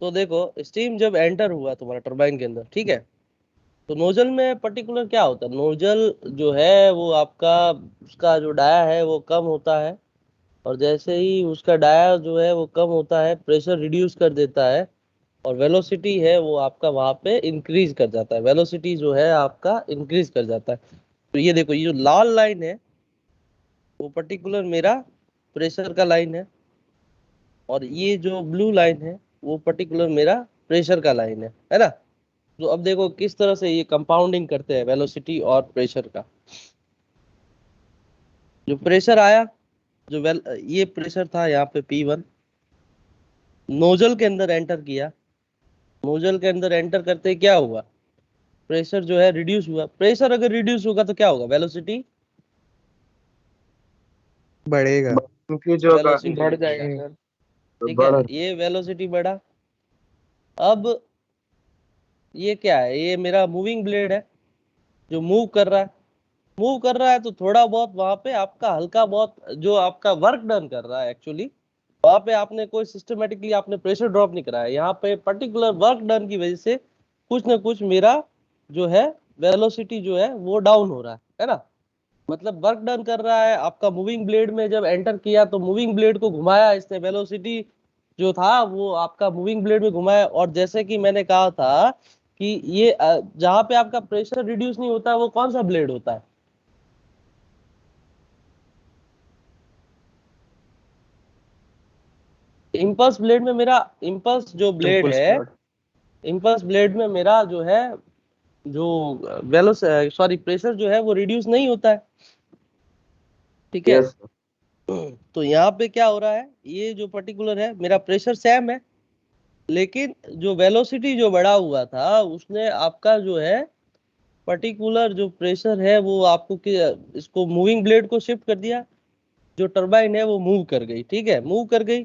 तो देखो स्टीम जब एंटर हुआ तुम्हारा टरबाइन के अंदर, ठीक है? तो नोजल में पर्टिकुलर क्या होता है? नोजल जो है वो आपका, उसका जो डाया है वो कम होता है, और जैसे ही उसका डाया जो है वो कम होता है, प्रेशर रिड्यूस कर देता है, और वेलोसिटी है वो आपका वहां पे इंक्रीज कर जाता है। वेलोसिटी जो है आपका इंक्रीज कर जाता है। तो ये देखो, ये जो लाल लाइन है वो पर्टिकुलर मेरा प्रेशर का लाइन है, और ये जो ब्लू लाइन है वो पर्टिकुलर मेरा प्रेशर का लाइन है ना? तो अब देखो किस तरह से ये कंपाउंडिंग करते हैं वेलोसिटी और प्रेशर का। जो प्रेशर आया, जो ये प्रेशर था यहाँ पे P1, नोजल के अंदर एंटर किया। नोजल के अंदर एंटर करते ही क्या हुआ? प्रेशर जो है रिड्यूस हुआ। प्रेशर अगर रिड्यूस होगा तो क्या होगा? वेलोसिटी, बढ़ेगा। कंफ्यूज होगा। वेलोसिटी बढ़ बढ़ेगा, जाएगा सर। ठीक है? बड़ा ये वेलोसिटी बढ़ा। अब ये क्या है? ये मेरा मूविंग ब्लेड है जो मूव कर रहा है। मूव कर रहा है तो थोड़ा बहुत वहां पे आपका हल्का बहुत जो आपका वर्क डन कर रहा है एक्चुअली, वहां पे आपने कोई सिस्टमेटिकली आपने प्रेशर ड्रॉप नहीं कराया, यहाँ पे पर्टिकुलर वर्क डन की वजह से कुछ ना कुछ मेरा जो है वेलोसिटी जो है वो डाउन हो रहा है ना। मतलब वर्क डन कर रहा है आपका मूविंग ब्लेड में, जब एंटर किया तो मूविंग ब्लेड को घुमाया इसने, वेलोसिटी जो था वो आपका मूविंग ब्लेड में घुमाया। और जैसे कि मैंने कहा था कि ये जहाँ पे आपका प्रेशर रिड्यूस नहीं होता वो कौन सा ब्लेड होता है? इम्पल्स ब्लेड में मेरा, इम्पल्स जो ब्लेड Impulse है, blood. इम्पल्स ब्लेड में मेरा जो है जो वेलोस सॉरी प्रेशर जो है वो रिड्यूस नहीं होता है, ठीक है। यस तो यहाँ पे क्या हो रहा है, ये जो पर्टिकुलर है मेरा प्रेशर सेम है, लेकिन जो वेलोसिटी जो बढ़ा हुआ था उसने आपका जो है पर्टिकुलर जो प्रेशर है वो आपको इसको मूविंग ब्लेड को शिफ्ट कर दिया, जो टरबाइन है वो मूव कर गई, ठीक है, मूव कर गई।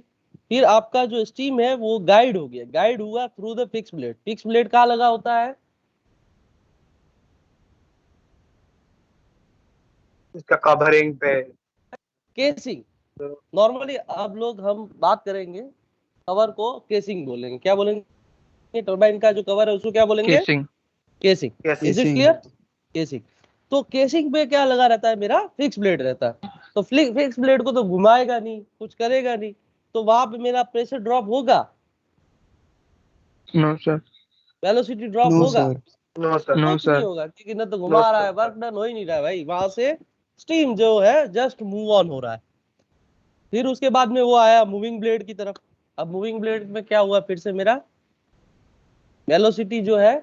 फिर आपका जो स्टीम है वो गाइड हो गया, गाइड हुआ through the fix blade. Fix blade कहाँ लगा होता है? इसका कवरिंग पे। केसिंग। नॉर्मली आप लोग हम बात करेंगे कवर को केसिंग बोलेंगे, क्या बोलेंगे? टरबाइन का जो कवर है उसको क्या बोलेंगे? केसिंग। केसिंग। कैसे? Is it Casing. Clear? Casing. तो केसिंग पे क्या लगा रहता है मेरा? फिक्स ब्लेड रहता है। तो फिक्स ब्लेड को तो घुमाएगा नहीं, कुछ करेगा नहीं, तो वहां पे मेरा प्रेशर ड्रॉप होगा, no sir. Velocity drop No, होगा? sir. No sir. नो कुछ नहीं सर। होगा, क्योंकि ना तो नो घुमा रहा है, सर। वर्क डन हो ही नहीं रहा है भाई, वहां से स्टीम जो है जस्ट मूव ऑन हो रहा है। फिर उसके बाद में वो आया मूविंग ब्लेड की तरफ। अब मूविंग ब्लेड में क्या हुआ, फिर से मेरा वेलोसिटी जो है,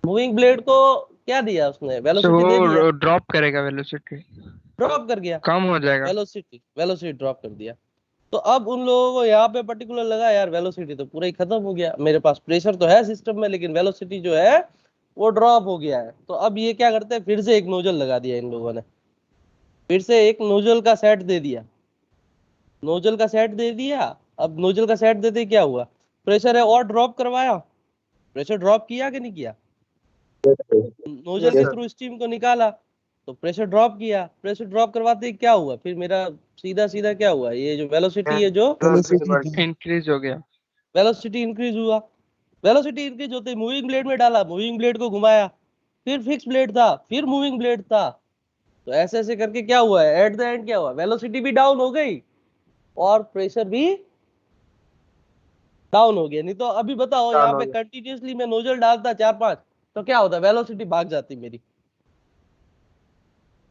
मूविंग ब्लेड को क्या दिया उसने, सो वेलोसिटी दे दिया, वो ड्रॉप करेगा वेलोसिटी, ड्रॉप कर गया, कम हो जाएगा। वेलोसिटी वेलोसिटी ड्रॉप कर दिया। तो अब उन लोगों को यहाँ पे पर्टिकुलर लगा यार वेलोसिटी तो पूरा ही खत्म हो गया, मेरे पास प्रेशर तो है सिस्टम में लेकिन वेलोसिटी जो है वो ड्रॉप हो गया है। तो अब ये क्या करते हैं, फिर से एक नोजल लगा दिया इन लोगों ने, फिर से एक नोजल का सेट दे दिया, नोजल का सेट दे दिया। अब नोजल का सेट देते क्या हुआ, प्रेशर है और ड्रॉप करवाया, प्रेशर ड्रॉप किया कि नहीं किया? नोजल यस के सर। थ्रू स्टीम को निकाला तो प्रेशर ड्रॉप किया, प्रेशर ड्रॉप करवाते ही क्या हुआ, फिर मेरा सीधा सीधा क्या हुआ, ये जो वेलोसिटी है जो Velocity. इंक्रीज हो गया। वेलोसिटी इंक्रीज हुआ, वेलोसिटी इंक्रीज होते मूविंग ब्लेड में डाला, मूविंग ब्लेड को घुमाया, फिर फिक्स ब्लेड था, फिर मूविंग ब्लेड था। तो ऐसे ऐसे करके क्या हुआ है, एट द एंड क्या हुआ, वेलोसिटी भी डाउन हो गई और प्रेशर भी डाउन हो गया। नहीं तो अभी बताओ डाउन यहाँ हो पे गया। कंटिन्यूअसली मैं नोजल डालता 4-5 तो क्या होता, वेलोसिटी भाग जाती मेरी,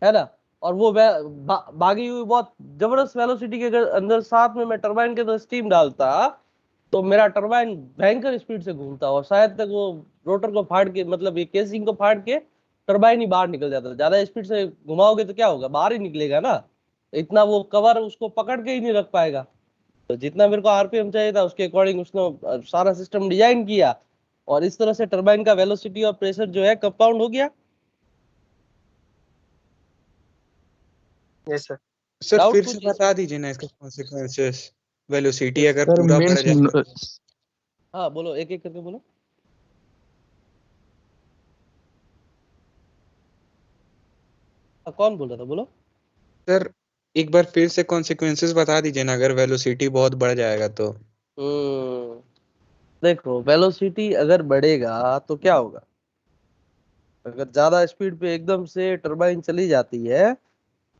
है ना। और वो भागी हुई बहुत जबरदस्त वेलोसिटी के अंदर साथ में मैं टरबाइन के अंदर स्टीम डालता तो मेरा टरबाइन भयंकर स्पीड से घूमता और शायद तक वो रोटर को फाड़ के, मतलब ये केसिंग को फाड़ के टरबाइन ही बाहर निकल जाता। ज्यादा स्पीड से घुमाओगे तो क्या होगा, बाहर ही निकलेगा ना, इतना वो कवर उसको पकड़ के ही नहीं रख पाएगा। तो जितना मेरे को आरपीएम चाहिए था उसके अकॉर्डिंग उसने सारा सिस्टम डिजाइन किया और इस तरह से टरबाइन का वेलोसिटी और प्रेशर जो है कंपाउंड हो गया। Yes sir. सर डाउट फिर से कुछ बता दीजिए ना इसका कॉन्सिक्वेंसेस, वेलोसिटी अगर सर पूरा बढ़ मीन्स जाए। हाँ बोलो, एक एक करके बोलो। कौन बोल रहा था, बोलो। सर एक बार फिर से कॉन्सिक्वेंसेस बता दीजिए ना, अगर वेलोसिटी बहुत बढ़ जाएगा तो। देखो वेलोसिटी अगर बढ़ेगा तो क्या होगा, अगर ज्यादा स्पीड पे एकदम से टरबाइन चली जाती है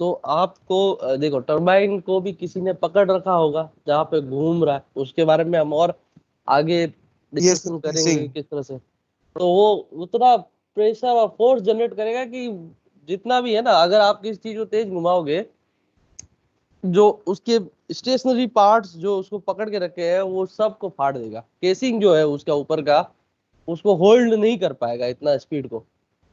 तो आपको देखो टरबाइन को भी किसी ने पकड़ रखा होगा जहाँ पे घूम रहा है, उसके बारे में हम और आगे यस डिस्कशन करेंगे कि सिंह। किस तरह से। तो वो उतना प्रेशर और फोर्स जनरेट करेगा कि जितना भी है ना, अगर आप किसी चीज को तेज घुमाओगे जो उसके स्टेशनरी पार्ट्स जो उसको पकड़ के रखे हैं वो सब को फाड़ देगा, केसिंग जो है उसका ऊपर का उसको होल्ड नहीं कर पाएगा इतना स्पीड को,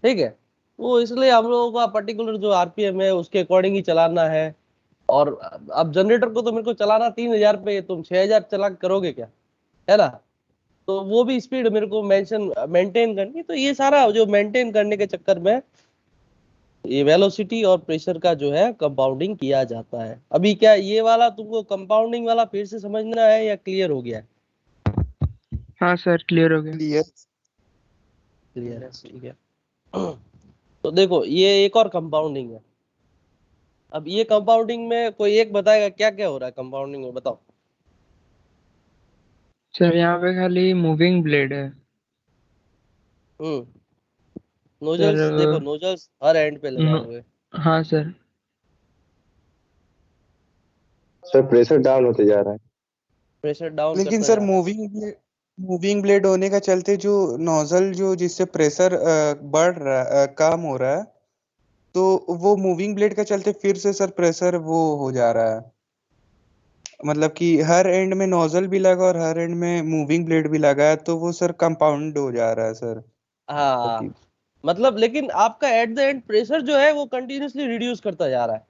ठीक है। वो इसलिए हम लोगों का पर्टिकुलर जो आरपीएम है उसके अकॉर्डिंग ही चलाना है। और अब जनरेटर को तो मेरे को चलाना 3000 पे, तुम 6000 चला करोगे क्या, है ना। तो वो भी स्पीड मेरे को मेंटेन करनी, तो ये सारा जो मेंटेन करने के चक्कर में ये वेलोसिटी और प्रेशर का जो है कंपाउंडिंग किया जाता है। अभी क्या ये वाला तुमको कंपाउंडिंग वाला फिर से समझना है या क्लियर हो गया है? हाँ सर क्लियर हो गया। क्लियर। क्लियर है, ठीक है। तो देखो ये एक और कंपाउंडिंग है। अब ये कंपाउंडिंग में कोई एक बताएगा क्या क्या हो रहा है कंपाउंडिंग में, बताओ। सर यहाँ पे खाली मूविंग ब्लेड है। हम्म। सर नोजल्स देखो, नोजल्स हर एंड पे लगाए नो, हुए। हाँ सर। सर प्रेशर डाउन होते जा रहा है। प्रेशर डाउन लेकिन करता सर जा रहा मूविंग ब्लेड होने का चलते जो नोजल जो जिससे प्रेशर बढ़ रहा कम हो रहा है, तो वो मूविंग ब्लेड का चलते फिर से सर प्रेशर वो हो जा रहा है। मतलब कि हर एंड में नोजल भी लगा और हर एंड में मूविंग ब्लेड भी लगा है, तो वो सर कंपाउंड हो जा रहा है सर। है। हाँ, ताकि मतलब लेकिन आपका एट द एंड प्रेशर जो है वो कंटिन्यूअसली रिड्यूस करता जा रहा है।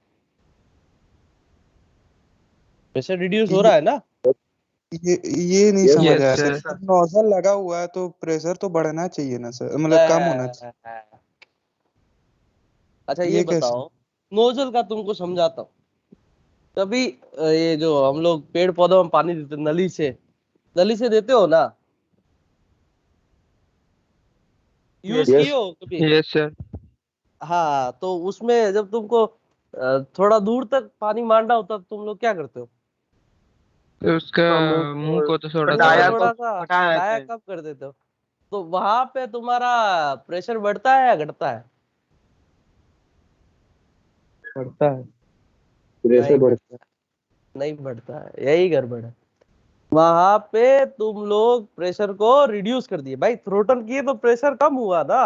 प्रेशर रिड्यूस हो ये रहा है ना। ये ये नहीं यस समझ यस आया सर। सर। सर। जब नोजल लगा हुआ है तो प्रेशर तो बढ़ना चाहिए ना सर, मतलब कम होना चाहिए। अच्छा ये ये कैसे? बताओ, नोजल का तुमको समझाता हूँ। कभी ये जो हम लोग पेड़ पौधों में पानी देते हैं, नली से देते हो ना, यूज यस। किए यस। हो कभी। Yes sir. हाँ, तो उसमें जब तुमको थोड़ा दूर तक पानी मारना होता है, तुम लोग क्या करते हो। तो उसका तो मुंह मुंह को तो थोड़ा मुंह सा को टायर को थोड़ा सा हटा देते दाया हैं। कम कर देते हो। तो वहां पे तुम्हारा प्रेशर बढ़ता है या घटता है। बढ़ता है। प्रेशर नहीं बढ़ता बढ़ता है, नहीं बढ़ता है, यही गड़बड़ है। वहां पे तुम लोग प्रेशर को रिड्यूस कर दिए भाई, थ्रोटल किए तो प्रेशर कम हुआ ना।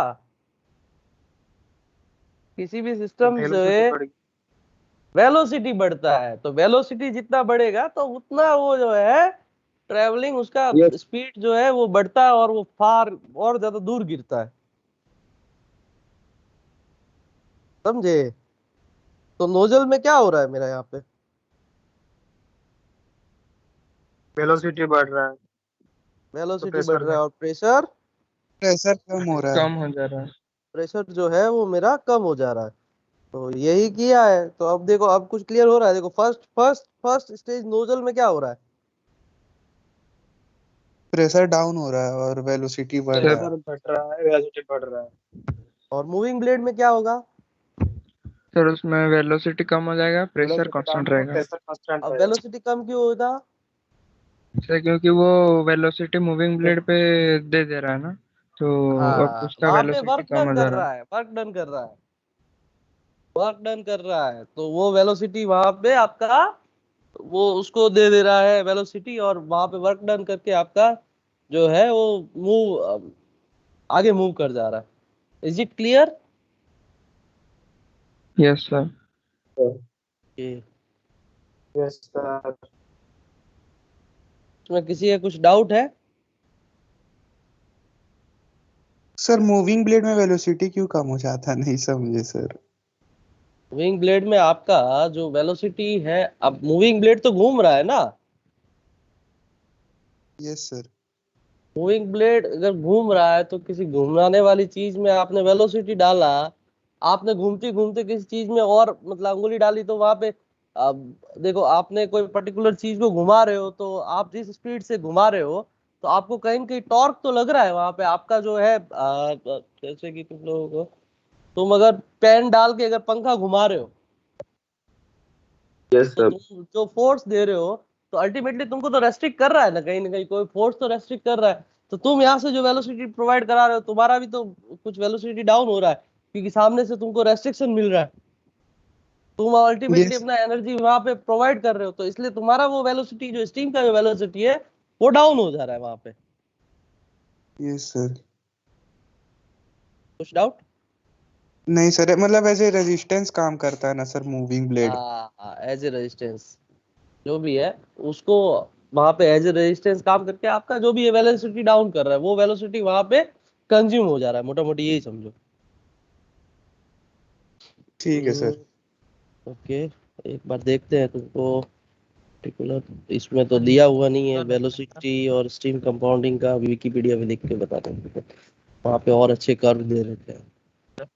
किसी भी तो सिस्टम से वेलोसिटी बढ़ गई। वेलोसिटी बढ़ता है, तो वेलोसिटी जितना बढ़ेगा तो उतना वो जो है ट्रेवलिंग उसका है। यस। स्पीड जो है वो बढ़ता है और वो फार और ज्यादा दूर गिरता है। समझे। तो नोजल में क्या हो रहा है मेरा यहाँ पे, वेलोसिटी बढ़ रहा है तो वेलोसिटी बढ़ प्रेशर रहा है घट। और प्रेशर प्रेशर कम हो रहा है। कम हो जा रहा है। प्रेशर जो है वो मेरा कम हो जा रहा है। तो यही किया है। तो अब देखो, अब कुछ क्लियर हो रहा है। देखो फर्स्ट स्टेज नोजल में क्या हो रहा है। प्रेशर डाउन हो रहा है और वेलोसिटी बढ़ रहा है। सर प्रेशर घट रहा है, वेलोसिटी बढ़ रहा है। और मूविंग ब्लेड में क्या होगा। सर उसमें वेलोसिटी कम हो जाएगा, प्रेशर वेलोसिटी डाउन कांस्टेंट होगा, रहेगा। प्रेशर कांस्टेंट अब रहेगा। वेलोसिटी कम क्यों होगा। सर क्योंकि वो वेलोसिटी मूविंग ब्लेड पे दे रहा है ना, तो अब हाँ, उसका वहां पे वेलोसिटी वर्क कम डन हो जा कर रहा है। रहा है, वर्क डन कर रहा है, वर्क डन कर रहा है। तो वो वेलोसिटी वहां पे आपका वो उसको दे रहा है वेलोसिटी, और वहां पे वर्क डन करके आपका जो है वो मूव आगे मूव कर जा रहा है। Is it clear. Yes sir. Yes sir. इसमें किसी का कुछ डाउट है। सर मूविंग ब्लेड में वेलोसिटी क्यों कम हो जाता, नहीं समझे सर। मूविंग ब्लेड में आपका जो वेलोसिटी है, अब मूविंग ब्लेड तो घूम रहा है ना। Yes sir. मूविंग ब्लेड अगर घूम रहा है तो किसी घुमाने वाली चीज में आपने वेलोसिटी डाला, आपने घूमते घूमते किसी चीज में और मतलब अंगुली डाली, तो वहां पे अब देखो, आपने कोई पर्टिकुलर चीज को घुमा रहे हो, तो आप जिस स्पीड से घुमा रहे हो तो आपको कहीं न कहीं टॉर्क तो लग रहा है वहां पे। आपका जो है जैसे कि तुम लोगों को, तुम अगर पेन डाल के अगर पंखा घुमा रहे हो, यस तो सर। तुम जो फोर्स दे रहे हो तो अल्टीमेटली तुमको तो रेस्ट्रिक्ट कर रहा है ना कहीं कोई फोर्स तो रेस्ट्रिक्ट कर रहा है। तो तुम यहाँ से जो वेलोसिटी प्रोवाइड करा रहे हो, तुम्हारा भी तो कुछ वेलोसिटी डाउन हो रहा है, क्योंकि सामने से तुमको रेस्ट्रिक्शन मिल रहा है। तुम अल्टीमेटली यस। अपना एनर्जी वहां पे प्रोवाइड कर रहे हो, तो इसलिए तुम्हारा वो वेलोसिटी जो स्टीम का जो वेलोसिटी है वो डाउन हो जा रहा है वहां पे। Yes sir. कुछ डाउट। नहीं सर, मतलब ऐसे रेजिस्टेंस काम करता है ना सर मूविंग ब्लेड। हाँ, एज ए रेजिस्टेंस जो भी है उसको वहां पे एज ए रेजिस्टेंस काम करके आपका जो भी वेलोसिटी डाउन कर रहा है वो वेलोसिटी वहां पे कंज्यूम हो जा रहा है, मोटा मोटी यही समझो। ठीक है सर। ओके, एक बार देखते हैं तुमको पर्टिकुलर। इसमें तो दिया हुआ नहीं है वेलोसिटी और स्टीम कंपाउंडिंग का, विकिपीडिया में देख के बताता हूँ। वहां पे और अच्छे कर्व दे रखे हैं।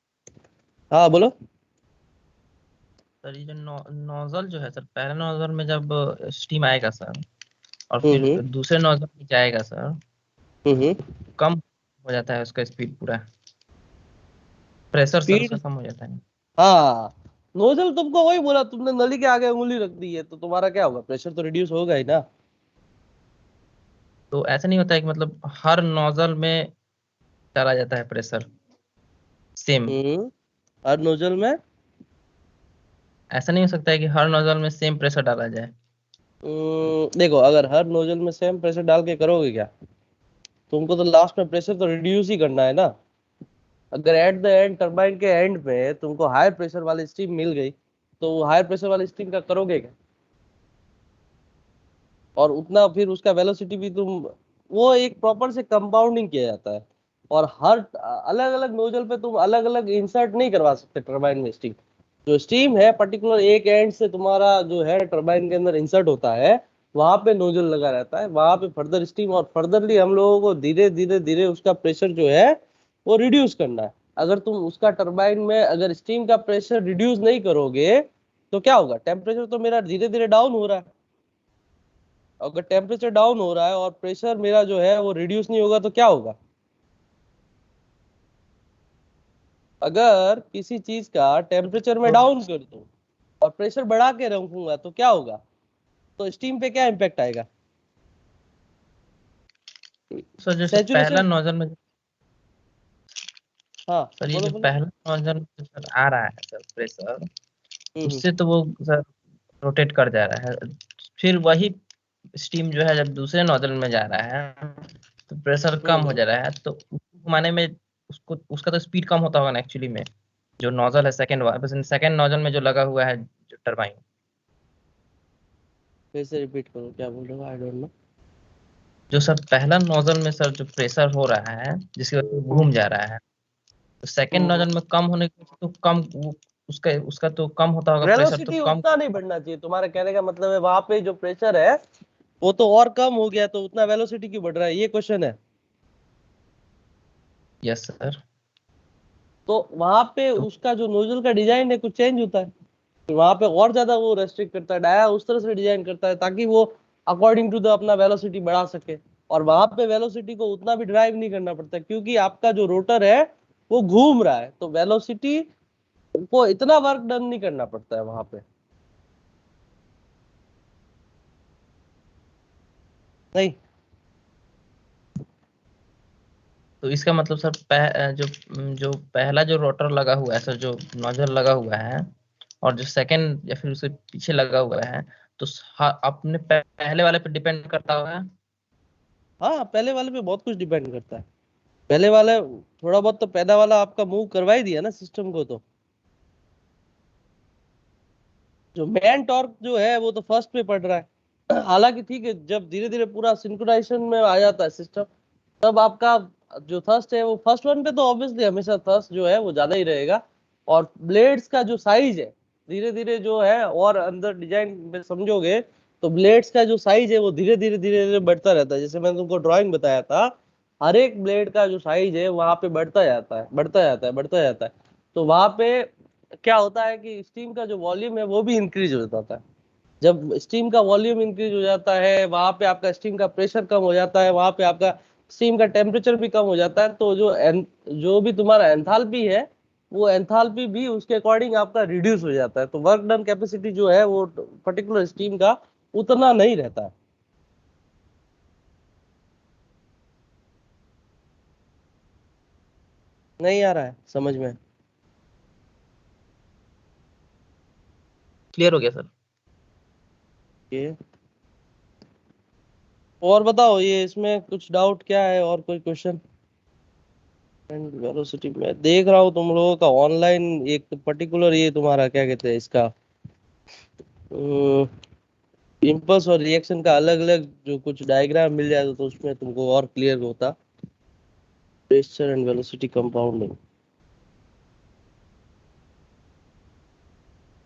हाँ बोलो। सर ये जो नोजल जो है सर, पहले नोजल में जब स्टीम आएगा सर और फिर हम्म दूसरे नोजल में जाएगा सर, हम्म कम हो जाता है उसका स्पीड पूरा। प्रेशर सर स्पीड, उसका कम हो जाता है। हाँ नोजल तुमको वही बोला, तुमने नली के आगे उंगली रख दी है तो तुम्हारा क्या होगा, प्रेशर तो रिड्यूस होगा ही ना। तो ऐसा नहीं होता है कि मतलब हर नोजल में डाला जाता है प्रेशर सेम? हर नोजल में ऐसा नहीं हो सकता है कि हर नोजल में सेम प्रेशर डाला जाए? देखो, अगर हर नोजल में सेम प्रेशर डाल के करोगे क्या, तुमको तो लास्ट में प्रेशर तो रिड्यूस ही करना है ना। अगर एट द एंड टरबाइन के एंड में तुमको हाई प्रेशर वाली स्टीम मिल गई तो हाई प्रेशर वाली स्टीम का करोगे क्या, और उतना फिर उसका वेलोसिटी भी तुम, वो एक प्रॉपर से कंपाउंडिंग किया जाता है। और हर अलग अलग नोजल पे तुम अलग अलग इंसर्ट नहीं करवा सकते टरबाइन में स्टीम। जो स्टीम है पर्टिकुलर एक एंड से तुम्हारा जो है टरबाइन के अंदर इंसर्ट होता है, वहां पे नोजल लगा रहता है, वहां पे फर्दर स्टीम, और फर्दरली हम लोगों को धीरे धीरे धीरे उसका प्रेशर जो है वो रिड्यूस करना है। अगर तुम उसका टरबाइन में अगर स्टीम का प्रेशर रिड्यूस नहीं करोगे तो क्या होगा, टेम्परेचर तो मेरा धीरे धीरे डाउन हो रहा है। अगर टेम्परेचर डाउन हो रहा है और प्रेशर मेरा जो है वो रिड्यूस नहीं होगा तो क्या होगा। अगर किसी चीज का टेम्परेचर में डाउन कर दूं और प्रेशर बढ़ा के रखूंगा तो क्या होगा, तो स्टीम पे क्या इम्पैक्ट आएगा। सर जैसे पहला सैचुरेशन, नोजल में, हाँ सर ये बोलो जो बोलो। पहला नोजल में सर आ रहा है सर प्रेशर, हम्म। उससे तो वो सर रोटेट कर जा रहा है, फिर वही स्टीम जो है जब दूसरे नोजल में जा रहा है तो प्रेशर कम हो हम्म। जा रहा है, तो उसको घुमाने में उसको उसका तो स्पीड कम होता होगा ना एक्चुअली में। जो नोजल है सेकंड नोजल में जो लगा हुआ है जो टरबाइन, फिर से रिपीट करो, क्या बोल रहे हो, आई डोंट नो। जो सर पहला नोजल में सर जो प्रेशर हो रहा है जिसकी वजह से घूम जा रहा है, तो सेकंड नोजल में कम होने की वजह से तो कम उसका उसका तो कम होता होगा प्रेशर, तो वेलोसिटी कम। उतना नहीं बढ़ना चाहिए, तुम्हारे कहने का मतलब है वहां पे जो प्रेशर है वो तो और कम हो गया, तो उतना वेलोसिटी क्यों बढ़ रहा है, ये क्वेश्चन है। Yes sir. तो वहां पे तो उसका जो नोजल का डिजाइन है कुछ चेंज होता है, तो वहां पे और ज्यादा वो रेस्ट्रिक्ट करता है, डाया उस तरह से डिजाइन करता है ताकि वो अकॉर्डिंग टू द अपना वेलोसिटी बढ़ा सके। और वहां पे वेलोसिटी को उतना भी ड्राइव नहीं करना पड़ता क्योंकि आपका जो रोटर है वो घूम रहा है, तो वेलोसिटी को इतना वर्क डन नहीं करना पड़ता है वहां पे। नहीं। तो इसका मतलब सर जो पहला जो रोटर लगा हुआ है सर, जो नोजल लगा हुआ है, और जो सेकंड या फिर उसके पीछे लगा हुआ है, तो अपने पहले वाले पे डिपेंड करता होगा। हाँ, पहले वाले पे बहुत कुछ डिपेंड करता है। पहले वाला थोड़ा बहुत तो पैदा वाला आपका मूव करवा ही दिया ना सिस्टम को, तो जो मेन टॉर्क जो है वो तो फर्स्ट पे पड़ रहा है। हालांकि ठीक है, जब धीरे धीरे पूरा सिंक्रोनाइजेशन में आ जाता है सिस्टम, तब आपका जो थर्स्ट है वो फर्स्ट वन पे तो ऑब्वियसली हमेशा थर्स्ट जो है वो ज्यादा ही रहेगा। और ब्लेड्स का जो साइज है धीरे धीरे जो है, और अंदर डिजाइन में समझोगे तो ब्लेड्स का जो साइज है वो धीरे धीरे धीरे धीरे बढ़ता रहता है। जैसे मैंने तुमको ड्राइंग बताया था, हर एक ब्लेड का जो साइज है वहां पे बढ़ता जाता है, बढ़ता जाता है, बढ़ता जाता है। तो वहां पे क्या होता है कि स्टीम का जो वॉल्यूम है वो भी इंक्रीज हो जाता है। जब स्टीम का वॉल्यूम इंक्रीज हो जाता है वहां पे आपका स्टीम का प्रेशर कम हो जाता है, वहां पे आपका स्टीम का टेम्परेचर भी कम हो जाता है, तो जो भी तुम्हारा एंथैल्पी है वो एंथैल्पी भी उसके अकॉर्डिंग आपका रिड्यूस हो जाता है। तो वर्क डन कैपेसिटी जो है वो पर्टिकुलर स्टीम का उतना नहीं रहता है। नहीं आ रहा है समझ में। क्लियर हो गया सर? ये और बताओ, ये इसमें कुछ डाउट क्या है, और कोई क्वेश्चन। एंड वेलोसिटी में देख रहा हूँ तुम लोगों का ऑनलाइन एक पर्टिकुलर, ये तुम्हारा क्या कहते हैं इसका, इम्पल्स और रिएक्शन का अलग अलग जो कुछ डायग्राम मिल जाए तो उसमें तुमको और क्लियर होता। प्रेशर एंड वेलोसिटी कंपाउंडिंग,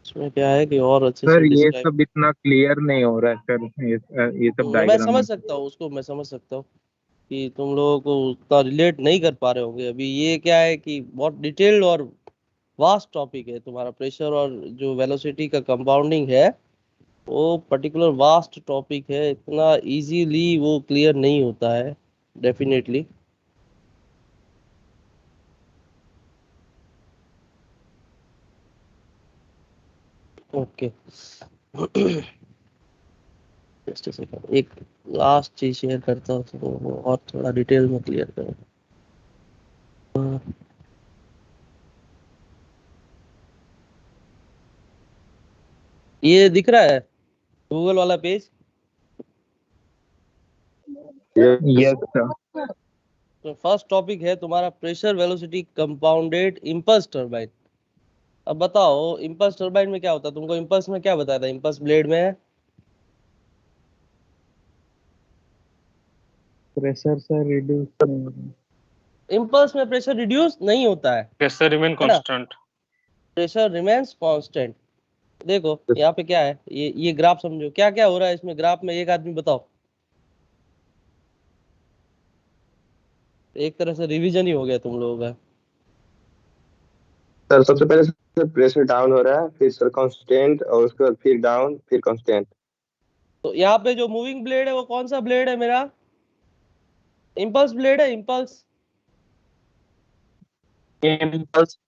इसमें क्या है कि और अच्छे से सर ये डिस्क्राइब। सब इतना क्लियर नहीं हो रहा है सर, ये सब मैं डायग्राम समझ में। सकता हूँ उसको, मैं समझ सकता हूँ कि तुम लोगों को उतना रिलेट नहीं कर पा रहे होंगे अभी। ये क्या है कि बहुत डिटेल्ड और वास्ट टॉपिक है तुम्हारा, प्रेशर और जो वेलोसिटी का कंपाउंडिंग है वो पर्टिकुलर वास्ट टॉपिक है, इतना इजीली वो क्लियर नहीं होता है डेफिनेटली। ओके। जस्ट सेकंड, एक लास्ट चीज शेयर करता हूँ तो वो और थोड़ा डिटेल में क्लियर करो। ये दिख रहा है गूगल वाला पेज? Yes sir. तो फर्स्ट टॉपिक है तुम्हारा pressure velocity compounded impulse turbine. अब बताओ इम्पल्स टरबाइन में क्या होता है? तुमको इम्पल्स में क्या बताया था? इम्पल्स ब्लेड में प्रेशर सर रिड्यूस इम्पल्स में प्रेशर रिड्यूस नहीं होता है प्रेशर रिमेन है ना? कांस्टेंट। Pressure remains constant. देखो यहाँ पे क्या है, ये ग्राफ समझो, क्या क्या हो रहा है इसमें ग्राफ में, एक आदमी बताओ। एक तरह से रिवीजन ही हो गया तुम लोगों का। सर सबसे पहले सर प्रेशर डाउन हो रहा है, फिर सर कांस्टेंट, और उसके बाद फिर डाउन, फिर कांस्टेंट। तो यहाँ पे जो मूविंग ब्लेड है वो कौन सा ब्लेड है मेरा? इम्पल्स ब्लेड है, इम्पल्स। इम्पल्स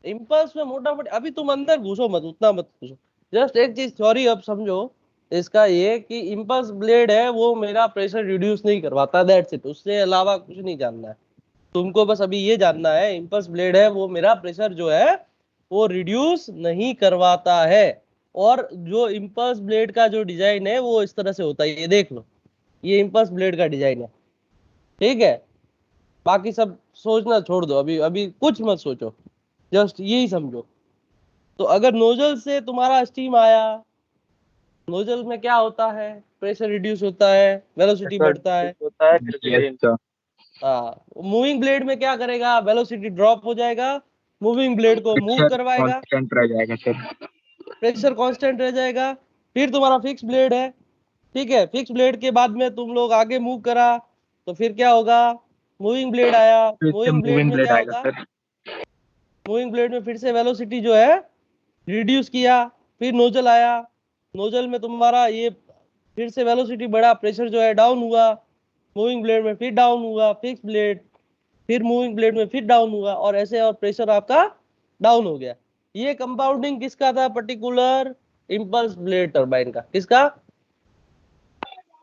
इम्पल्स में मोटा मोटी, अभी तुम अंदर घुसो मत, उतना मत घुसो। जस्ट एक चीज थ्योरी अब समझो इसका, ये कि इम्पल्स ब्लेड है वो मेरा प्रेशर रिड्यूस नहीं करवाता, दैट्स इट। उससे अलावा कुछ नहीं जानना है तुमको, बस अभी ये जानना है इम्पल्स ब्लेड है वो मेरा प्रेशर जो है वो रिड्यूस नहीं करवाता है। और जो इम्पल्स ब्लेड का जो डिजाइन है वो इस तरह से होता है, ये देख लो, ये इम्पल्स ब्लेड का डिजाइन है, ठीक है? बाकी सब सोचना छोड़ दो, अभी अभी कुछ मत सोचो, जस्ट यही समझो। तो अगर नोजल से तुम्हारा स्टीम आया, नोजल में क्या होता है? प्रेशर रिड्यूस होता है, वेलोसिटी बढ़ता है। होता है यस सर। हाँ, मूविंग ब्लेड में क्या करेगा? वेलोसिटी ड्रॉप हो जाएगा, मूविंग ब्लेड को मूव प्रेशर करवाएगा, कांस्टेंट रह जाएगा सर। प्रेशर कांस्टेंट रह जाएगा। फिर तुम्हारा फिक्स ब्लेड है, ठीक है? फिक्स ब्लेड के बाद में तुम लोग आगे मूव करा तो फिर क्या होगा? मूविंग ब्लेड आया, फिर से मूविंग ब्लेड मूविंग में ब्लेड क्या आएगा होगा? सर। मूविंग ब्लेड में फिर से वेलोसिटी जो है रिड्यूस किया, फिर नोजल आया, नोजल में तुम्हारा ये फिर से वेलोसिटी बढ़ा, प्रेशर जो है डाउन हुआ, मूविंग ब्लेड में फिर डाउन हुआ, फिक्स ब्लेड, फिर मूविंग ब्लेड में फिर डाउन हुआ, और ऐसे और प्रेशर आपका डाउन हो गया। ये कंपाउंडिंग किसका था? पर्टिकुलर इम्पल्स ब्लेड टरबाइन का। किसका?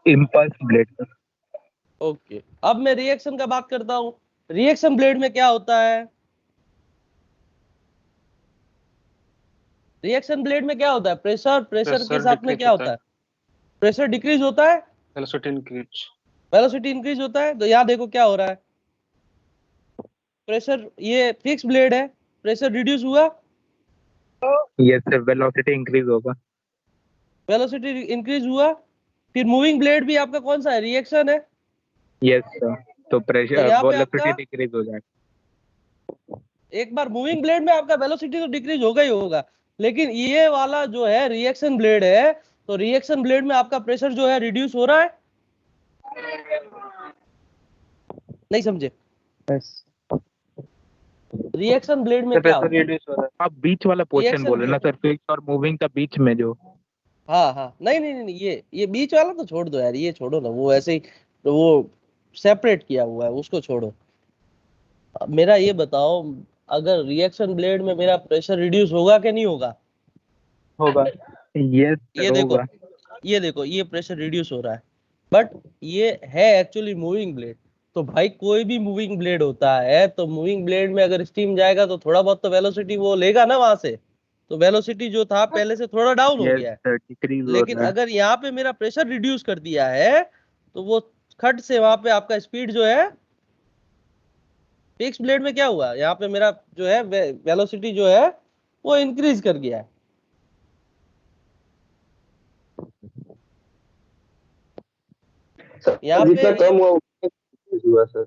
Impulse blade sir. ओके, अब मैं रिएक्शन का बात करता हूँ। रिएक्शन ब्लेड में क्या होता है? रिएक्शन ब्लेड में क्या होता है? प्रेशर प्रेशर के साथ में क्या होता है? प्रेशर डिक्रीज होता है, वेलोसिटी इंक्रीज। वेलोसिटी इंक्रीज होता है। तो यहाँ देखो क्या हो रहा है, प्रेशर, ये फिक्स ब्लेड है, प्रेशर रिड्यूस हुआ, यस सर, वेलोसिटी इंक्रीज होगा। वेलोसिटी इंक्रीज हुआ। फिर मूविंग ब्लेड भी आपका कौन सा है? रिएक्शन है। यस सर, तो तो प्रेशर यहाँ पे वेलोसिटी आपका डिक्रीज हो जाएगा। एक बार मूविंग ब्लेड में आपका वेलोसिटी तो डिक्रीज होगा ही होगा, लेकिन ये वाला जो है रिएक्शन ब्लेड है, तो रिएक्शन ब्लेड में आपका प्रेशर जो है रिड्यूस हो रहा है। नहीं समझे? यस। रिएक्शन ब्लेड में क्या प्रेशर होता है? रिड्यूस हो रहा है। आप बीच वाला पोर्शन रिएक्शन बोले ना ब्लेड, सर, फिक्स और मूविंग का बीच में जो। हाँ हाँ, नहीं नहीं नहीं, ये बीच वाला तो छोड़ दो यार, ये छोड़ो ना, वो ऐसे ही तो वो सेपरेट किया हुआ है, उसको छोड़ो। अब मेरा ये बताओ, अगर रिएक्शन ब्लेड में मेरा प्रेशर रिड्यूस होगा कि नहीं होगा? होगा। यस ये सर देखो, होगा। ये देखो, ये प्रेशर रिड्यूस हो रहा है, बट ये है एक्चुअली मूविंग ब्लेड। तो भाई कोई भी मूविंग ब्लेड होता है, तो मूविंग ब्लेड में अगर स्टीम जाएगा तो थोड़ा बहुत तो वेलोसिटी वो लेगा ना वहां से, तो वेलोसिटी जो था पहले से थोड़ा डाउन हो यस गया है। सर, डिक्रीज हो लेकिन रहा है। अगर यहाँ पे मेरा प्रेशर रिड्यूस कर दिया है, तो वो खट से वहां पे आपका स्पीड जो है, फिक्स ब्लेड में क्या हुआ, यहाँ पे मेरा जो है वेलोसिटी जो है वो इंक्रीज कर गया है। सर यहाँ जितना पे कम हुआ उतना increase हुआ सर।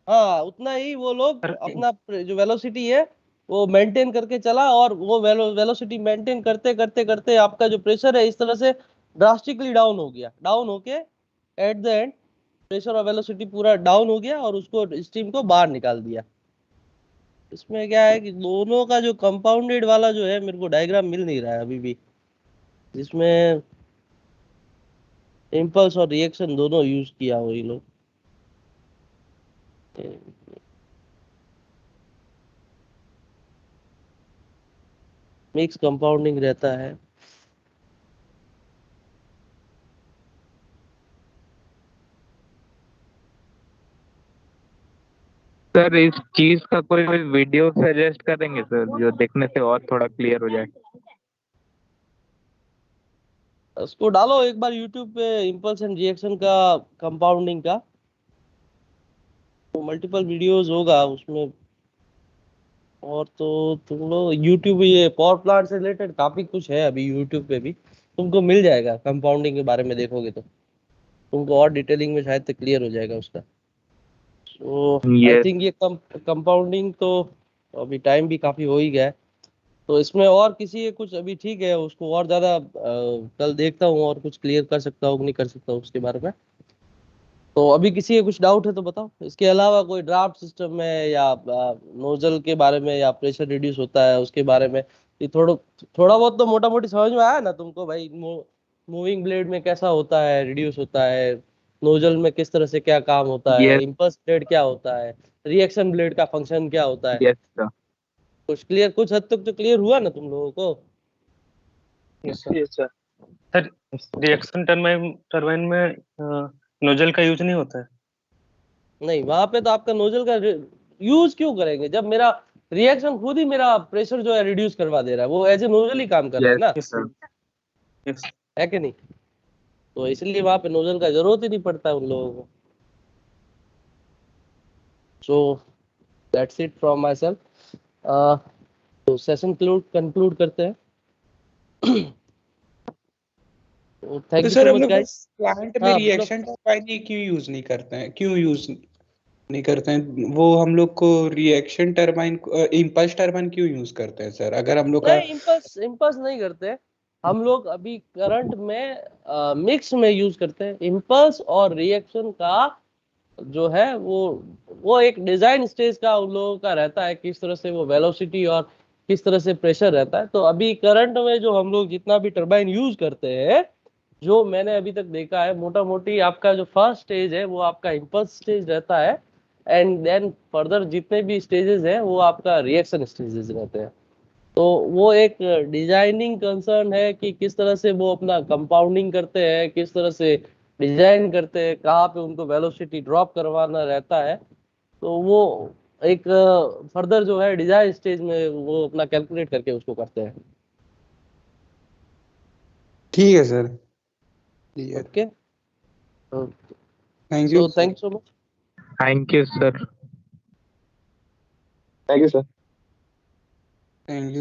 हाँ, उतना ही वो लोग अपना जो वेलोसिटी है वो मेंटेन करके चला, और वो वेलोसिटी मेंटेन करते करते करते आपका जो प्रेशर है इस तरह से ड्रास्टिकली डाउन हो गया, डाउन होके एट द एंड प्रेशर और वेलोसिटी पूरा डाउन हो गया, और उसको स्टीम को बाहर निकाल दिया। इसमें क्या है कि दोनों का जो कंपाउंडेड वाला जो है, मेरे को डायग्राम मिल नहीं रहा है अभी भी, जिसमें इम्पल्स और रिएक्शन दोनों यूज किया हो ये लोग। तो, मिक्स कंपाउंडिंग रहता है। सर इस चीज का कोई वीडियो सजेस्ट करेंगे सर, जो देखने से और थोड़ा क्लियर हो जाए? उसको डालो एक बार यूट्यूब पे, इम्पल्स एंड रिएक्शन का, कंपाउंडिंग का, तो मल्टीपल वीडियोस होगा उसमें। और तो तुम लोग यूट्यूब, ये पावर प्लांट से रिलेटेड काफी कुछ है अभी यूट्यूब पे भी, तुमको मिल जाएगा। कंपाउंडिंग के बारे में देखोगे तो तुमको और डिटेलिंग में शायद तक क्लियर हो जाएगा उसका। तो आई यस। थिंक ये कंपाउंडिंग तो अभी टाइम भी काफी हो ही गया है, तो इसमें और किसी के कुछ अभी ठीक है, उसको और ज्यादा कल देखता हूँ और कुछ क्लियर कर सकता हूँ कि नहीं कर सकता हूँ उसके बारे में। तो अभी किसी के कुछ डाउट है तो बताओ। इसके अलावा कोई ड्राफ्ट सिस्टम में या नोजल के बारे में या प्रेशर रिड्यूस होता है उसके बारे में, ये थोड़ा बहुत तो मोटा मोटी समझ में आया ना तुमको भाई? मूविंग ब्लेड में कैसा होता है, रिड्यूस होता है, नोजल में किस तरह से क्या काम होता है, यस। इम्पल्स ब्लेड क्या होता है, रिएक्शन ब्लेड का फंक्शन क्या होता है। Yes sir. कुछ हद तक तो क्लियर हुआ ना तुम लोगों को? Yes sir. Yes sir. Sir reaction turbine में नोजल का यूज नहीं होता है। नहीं, वहां पे तो आपका नोजल का यूज क्यों करेंगे जब मेरा रिएक्शन खुद ही मेरा प्रेशर जो है रिड्यूस करवा दे रहा है, वो एज ए नोजल ही काम कर रहा है यस ना, यस सर। सर। यस। है कि नहीं? तो इसलिए वहां पे नोजल का जरूरत ही नहीं पड़ता है उन लोगों को। So that's it from my self. तो सेशन कंक्लूड करते हैं। थैंक तो यू सर सो हम मच लोग गाइस। प्लांट में हाँ बोलो। रिएक्शन टरबाइन क्यों यूज नहीं करते हैं, क्यों यूज नहीं करते हैं? वो हम लोग को रिएक्शन टरबाइन, इम्पल्स टरबाइन क्यों यूज करते हैं सर, अगर हम लोग का? नहीं, इम्पल्स नहीं करते हम लोग अभी करंट में, मिक्स में यूज करते हैं इम्पल्स और रिएक्शन का। जो है वो एक डिजाइन स्टेज का उन लोगों का रहता है, किस तरह से वो वेलोसिटी और किस तरह से प्रेशर रहता है। तो अभी करंट में जो हम लोग जितना भी टरबाइन यूज करते हैं, जो मैंने अभी तक देखा है, मोटा मोटी आपका जो फर्स्ट स्टेज है वो आपका इम्पल्स स्टेज रहता है, एंड देन फर्दर जितने भी स्टेजेस हैं वो आपका रिएक्शन स्टेजेस रहते हैं। तो वो एक डिजाइनिंग कंसर्न है कि किस तरह से वो अपना कंपाउंडिंग करते हैं, किस तरह से डिजाइन करते हैं, कहाँ पे उनको वेलोसिटी ड्रॉप करवाना रहता है। तो वो एक फर्दर जो है डिजाइन स्टेज में वो अपना कैलकुलेट करके उसको करते हैं। ठीक है sir, clear. Okay, thank you so sir. Thank you so much. Thank you sir. Thank you sir. Thank you.